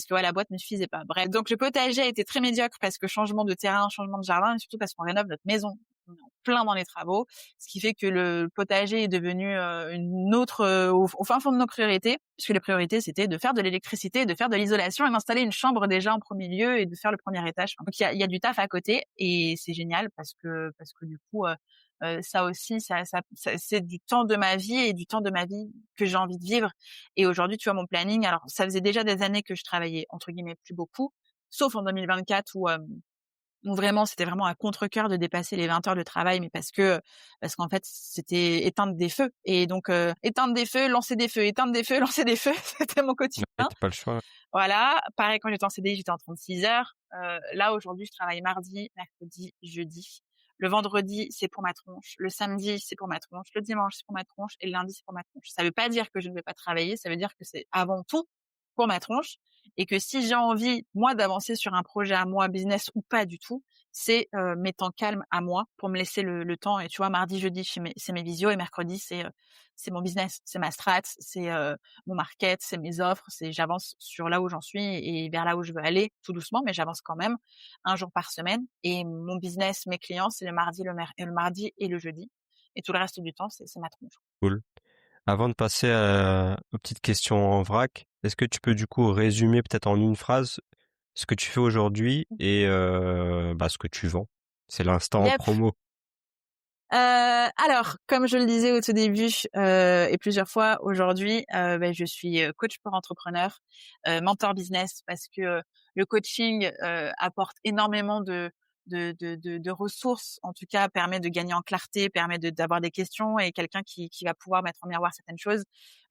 que ouais, la boîte ne suffisait pas. Bref, donc le potager a été très médiocre parce que changement de terrain, changement de jardin et surtout parce qu'on rénove notre maison. On est en plein dans les travaux, ce qui fait que le potager est devenu, une autre, au fin fond de nos priorités, puisque les priorités, c'était de faire de l'électricité, de faire de l'isolation et d'installer une chambre déjà en premier lieu et de faire le premier étage. Donc il y a du taf à côté et c'est génial parce que du coup, ça aussi, ça c'est du temps de ma vie et du temps de ma vie que j'ai envie de vivre. Et aujourd'hui, tu vois, mon planning, alors ça faisait déjà des années que je travaillais entre guillemets «plus beaucoup», sauf en 2024 où vraiment c'était vraiment à contre-cœur de dépasser les 20 heures de travail, mais parce qu'en fait, c'était éteindre des feux et donc éteindre des feux, lancer des feux, éteindre des feux, lancer des feux, c'était mon quotidien. Ouais, tu pas le choix. Voilà, pareil quand j'étais en CDI, j'étais en 36 heures. Là aujourd'hui, je travaille mardi, mercredi, jeudi. Le vendredi, c'est pour ma tronche. Le samedi, c'est pour ma tronche. Le dimanche, c'est pour ma tronche et le lundi, c'est pour ma tronche. Ça veut pas dire que je ne vais pas travailler, ça veut dire que c'est avant tout pour ma tronche et que si j'ai envie, moi, d'avancer sur un projet à moi, business ou pas du tout, c'est, mes temps calmes à moi pour me laisser le temps et tu vois, mardi, jeudi, c'est mes visios et mercredi, c'est mon business, c'est ma strat, c'est, mon market, c'est mes offres, c'est j'avance sur là où j'en suis et vers là où je veux aller, tout doucement, mais j'avance quand même, un jour par semaine et mon business, mes clients, c'est le mardi, le mardi et le jeudi et tout le reste du temps, c'est ma tronche. Cool. Avant de passer aux petites questions en vrac, est-ce que tu peux du coup résumer peut-être en une phrase ce que tu fais aujourd'hui et ce que tu vends? C'est l'instant Yep. promo. Alors, comme je le disais au tout début et plusieurs fois aujourd'hui, je suis coach pour entrepreneurs, mentor business parce que le coaching apporte énormément de ressources, en tout cas permet de gagner en clarté, permet d'avoir des questions et quelqu'un qui va pouvoir mettre en miroir certaines choses.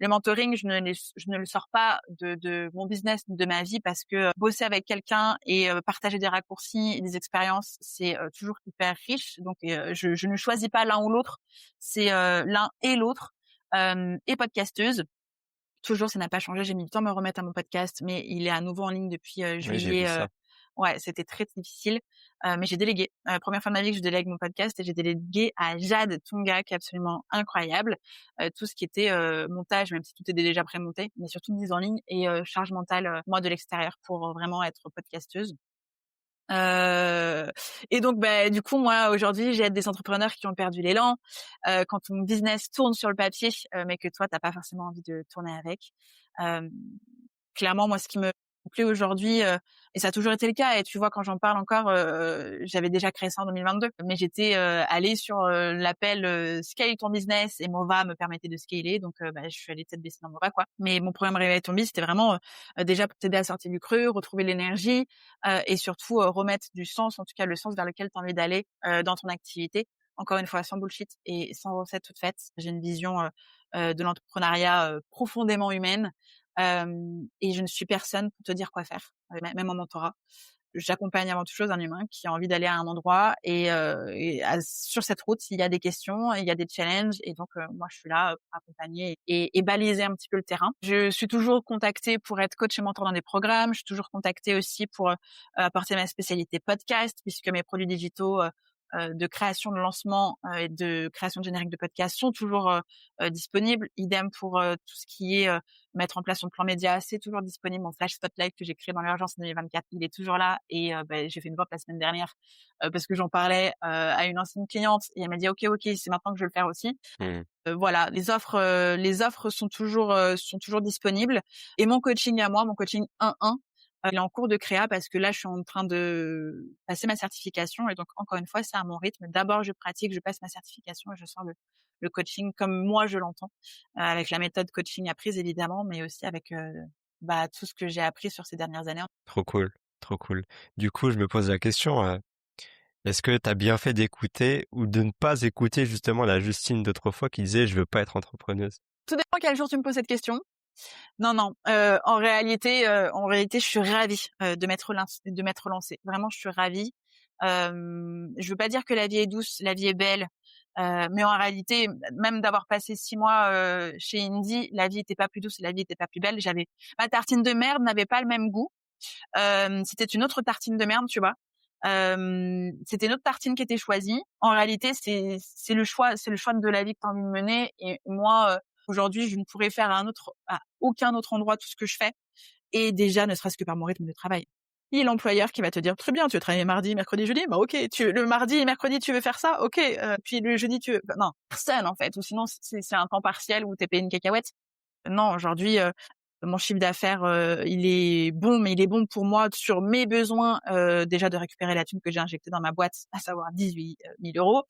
Le mentoring, je ne le sors pas de mon business, de ma vie parce que bosser avec quelqu'un et partager des raccourcis et des expériences, c'est toujours hyper riche. Donc je ne choisis pas l'un ou l'autre, c'est l'un et l'autre. Et podcasteuse. Toujours, ça n'a pas changé. J'ai mis du temps à me remettre à mon podcast, mais il est à nouveau en ligne depuis Oui, j'ai vu juillet. ça. Ouais, c'était très difficile, mais j'ai délégué. Première fois de ma vie que je délègue mon podcast et j'ai délégué à Jade Tonga, qui est absolument incroyable. Tout ce qui était montage, même si tout est déjà prémonté, mais surtout mise en ligne et charge mentale, moi de l'extérieur pour vraiment être podcasteuse. Et donc, du coup, moi, aujourd'hui, j'aide des entrepreneurs qui ont perdu l'élan, quand ton business tourne sur le papier, mais que toi, t'as pas forcément envie de tourner avec. Hem, Clairement, moi, ce qui me plaît aujourd'hui, et ça a toujours été le cas et tu vois, quand j'en parle encore, j'avais déjà créé ça en 2022, mais j'étais, allée sur, l'appel, Scale ton business et Mova me permettait de scaler donc je suis allée tête baissée dans Mova, quoi. Mais mon programme Réveille ton biz, c'était vraiment, déjà pour t'aider à sortir du creux, retrouver l'énergie, et surtout remettre du sens, en tout cas le sens vers lequel tu as envie d'aller dans ton activité. Encore une fois, sans bullshit et sans recette toute faite. J'ai une vision de l'entrepreneuriat profondément humaine et je ne suis personne pour te dire quoi faire, même en mentorat. J'accompagne avant toute chose un humain qui a envie d'aller à un endroit sur cette route, il y a des questions, il y a des challenges et donc moi je suis là pour accompagner et baliser un petit peu le terrain. Je suis toujours contactée pour être coach et mentor dans des programmes. Je suis toujours contactée aussi pour apporter ma spécialité podcast puisque mes produits digitaux de création, de lancement et de création de générique de podcast sont toujours disponibles. Idem pour tout ce qui est mettre en place son plan média, c'est toujours disponible. Mon flash spotlight que j'ai créé dans l'urgence 2024, il est toujours là et j'ai fait une vente la semaine dernière parce que j'en parlais à une ancienne cliente et elle m'a dit OK, c'est maintenant que je vais le faire aussi. Mmh. Voilà, les offres sont toujours disponibles et mon coaching à moi, mon coaching 1-1, il est en cours de créa parce que là, je suis en train de passer ma certification et donc encore une fois, c'est à mon rythme. D'abord, je pratique, je passe ma certification et je sors le coaching comme moi je l'entends, avec la méthode coaching apprise évidemment, mais aussi avec tout ce que j'ai appris sur ces dernières années. Trop cool, trop cool. Du coup, je me pose la question, est-ce que tu as bien fait d'écouter ou de ne pas écouter justement la Justine d'autrefois qui disait: «Je veux pas être entrepreneuse»? Tout dépend quel jour tu me poses cette question. Non, non. En réalité, je suis ravie de m'être lancée. Vraiment, je suis ravie. Je veux pas dire que la vie est douce, la vie est belle, mais en réalité, même d'avoir passé 6 mois chez Indie, la vie était pas plus douce et la vie était pas plus belle. Ma tartine de merde n'avait pas le même goût. C'était une autre tartine de merde, tu vois. C'était une autre tartine qui était choisie. En réalité, c'est le choix de la vie que tu as envie de mener. Et moi, aujourd'hui, je ne pourrais faire à aucun autre endroit tout ce que je fais. Et déjà, ne serait-ce que par mon rythme de travail. Il y a l'employeur qui va te dire très bien, tu veux travailler mardi, mercredi, jeudi, bah ok. Le mardi et mercredi, tu veux faire ça, ok. Puis le jeudi, tu veux, non, personne en fait. Ou sinon, c'est un temps partiel où t'es payé une cacahuète. Non, aujourd'hui, mon chiffre d'affaires, il est bon, mais il est bon pour moi sur mes besoins, déjà de récupérer la thune que j'ai injectée dans ma boîte, à savoir 18 000 €.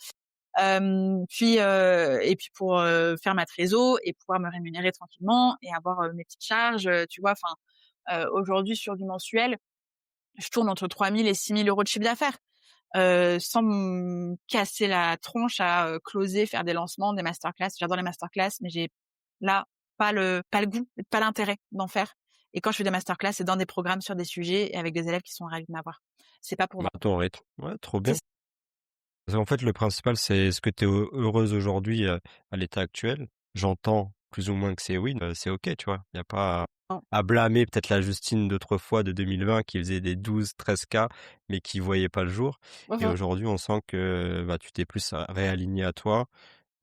Et puis pour faire ma trésor et pouvoir me rémunérer tranquillement et avoir mes petites charges, tu vois. Enfin, aujourd'hui sur du mensuel, je tourne entre 3 000 et 6 000 € de chiffre d'affaires, sans me casser la tronche à closer, faire des lancements, des masterclass. J'adore les masterclass, mais j'ai là pas le goût, pas l'intérêt d'en faire. Et quand je fais des masterclass, c'est dans des programmes sur des sujets et avec des élèves qui sont ravis de m'avoir. C'est pas pour Bah, vendre. à ton rythme. Ouais, trop bien. C'est Parce qu'en fait, le principal, c'est est-ce que tu es heureuse aujourd'hui, à l'état actuel? J'entends plus ou moins que c'est oui, c'est OK, tu vois? Il y a pas ça. à blâmer peut-être la Justine d'autrefois de 2020 qui faisait des 12-13K mais qui voyait pas le jour et Mmh. aujourd'hui, on sent que, tu t'es plus, réaligné à toi,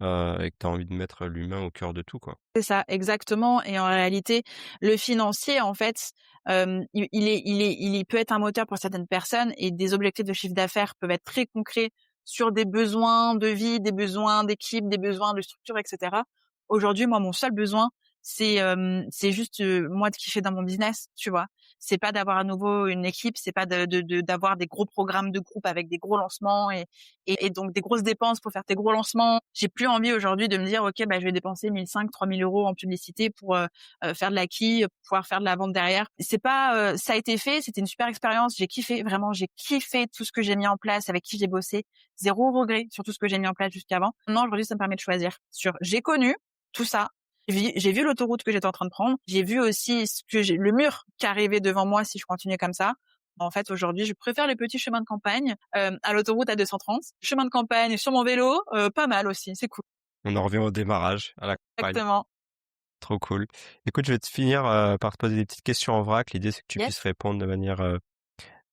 et que tu as envie de mettre l'humain au cœur de tout, quoi. C'est ça, exactement. Et en réalité, le financier, en fait, il peut être un moteur pour certaines personnes et des objectifs de chiffre d'affaires peuvent être très concrets sur des besoins de vie, des besoins d'équipe, des besoins de structure, etc. Aujourd'hui, moi, mon seul besoin, c'est juste moi de kiffer dans mon business, tu vois. C'est pas d'avoir à nouveau une équipe, c'est pas d'avoir des gros programmes de groupe avec des gros lancements et donc des grosses dépenses pour faire tes gros lancements. J'ai plus envie aujourd'hui de me dire ok, bah je vais dépenser 1 500, 3 000 euros en publicité pour faire de l'acquis, pouvoir faire de la vente derrière. C'est pas ça a été fait, c'était une super expérience, j'ai kiffé, vraiment j'ai kiffé tout ce que j'ai mis en place, avec qui j'ai bossé, zéro regret sur tout ce que j'ai mis en place jusqu'avant. Non, aujourd'hui ça me permet de choisir sur j'ai connu tout ça. J'ai vu l'autoroute que j'étais en train de prendre. J'ai vu aussi le mur qui arrivait devant moi si je continuais comme ça. En fait, aujourd'hui, je préfère les petits chemins de campagne à l'autoroute à 230. Chemin de campagne sur mon vélo, pas mal aussi. C'est cool. On en revient au démarrage, à la campagne. Exactement. Trop cool. Écoute, je vais te finir par te poser des petites questions en vrac. L'idée, c'est que tu puisses Yes. répondre de manière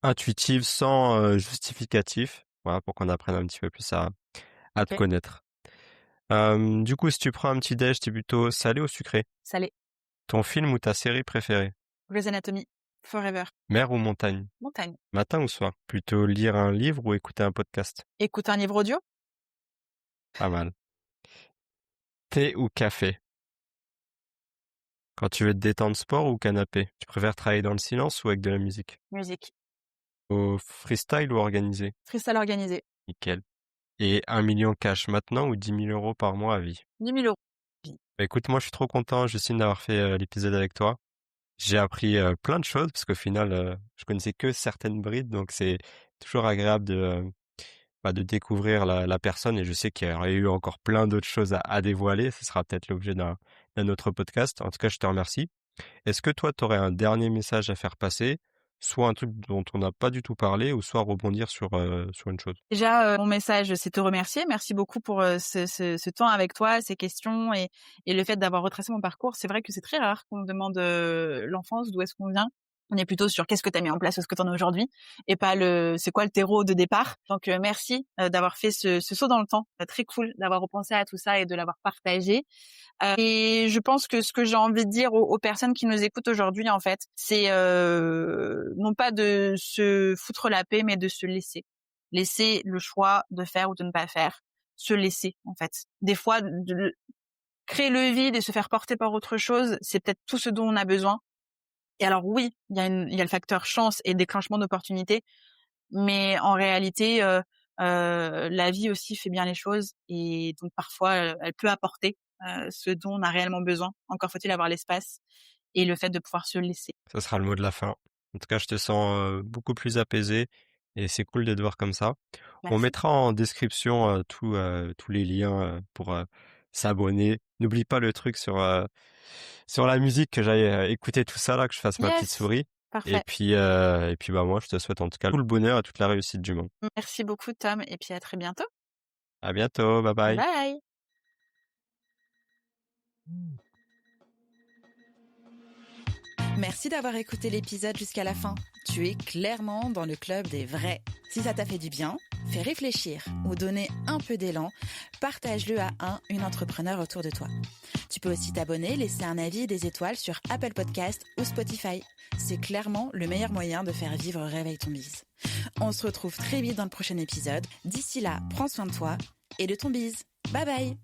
intuitive, sans justificatif. Voilà, pour qu'on apprenne un petit peu plus à te Ok. connaître. Du coup, si tu prends un petit déj, t'es plutôt salé ou sucré? Salé. Ton film ou ta série préférée? Grey's Anatomy. Forever. Mer ou montagne? Montagne. Matin ou soir? Plutôt lire un livre ou écouter un podcast? Écoute un livre audio. Pas mal. Thé ou café? Quand tu veux te détendre, sport ou canapé? Tu préfères travailler dans le silence ou avec de la musique? Musique. Au freestyle ou organisé? Freestyle organisé. Nickel. Et 1 million cash maintenant ou 10 000 euros par mois à vie? 10 000 euros. Bah, écoute, moi je suis trop content, Justine, d'avoir fait l'épisode avec toi. J'ai appris plein de choses parce qu'au final, je connaissais que certaines brides, donc c'est toujours agréable de découvrir la personne et je sais qu'il y aurait eu encore plein d'autres choses à dévoiler. Ce sera peut-être l'objet d'un autre podcast. En tout cas, je te remercie. Est-ce que toi, tu aurais un dernier message à faire passer, soit un truc dont on n'a pas du tout parlé, ou soit rebondir sur une chose? Déjà, mon message, c'est te remercier. Merci beaucoup pour ce temps avec toi, ces questions et le fait d'avoir retracé mon parcours. C'est vrai que c'est très rare qu'on me demande l'enfance, d'où est-ce qu'on vient. On est plutôt sur qu'est-ce que tu as mis en place, ce que tu en as aujourd'hui, et pas c'est quoi le terreau de départ. Donc merci d'avoir fait ce saut dans le temps. Très cool d'avoir repensé à tout ça et de l'avoir partagé. Et je pense que ce que j'ai envie de dire aux personnes qui nous écoutent aujourd'hui, en fait, c'est non pas de se foutre la paix, mais de se laisser le choix de faire ou de ne pas faire, se laisser en fait. Des fois, créer le vide et se faire porter par autre chose, c'est peut-être tout ce dont on a besoin. Et alors oui, il y a le facteur chance et déclenchement d'opportunités, mais en réalité, la vie aussi fait bien les choses et donc parfois, elle peut apporter ce dont on a réellement besoin. Encore faut-il avoir l'espace et le fait de pouvoir se laisser. Ça sera le mot de la fin. En tout cas, je te sens beaucoup plus apaisé et c'est cool de te voir comme ça. On Merci. mettra en description tous les liens pour s'abonner. N'oublie pas le truc sur la musique, que j'aille écouter tout ça là, que je fasse ma petite Yes, souris. parfait. Et puis bah moi, je te souhaite en tout cas tout le bonheur et toute la réussite du monde. Merci beaucoup Tom et puis à très bientôt. À bientôt, bye bye. Bye. Merci d'avoir écouté l'épisode jusqu'à la fin. Tu es clairement dans le club des vrais. Si ça t'a fait du bien, fait réfléchir ou donner un peu d'élan, partage-le à une entrepreneur autour de toi. Tu peux aussi t'abonner, laisser un avis et des étoiles sur Apple Podcast ou Spotify. C'est clairement le meilleur moyen de faire vivre Réveille ton bise. On se retrouve très vite dans le prochain épisode. D'ici là, prends soin de toi et de ton bise. Bye bye!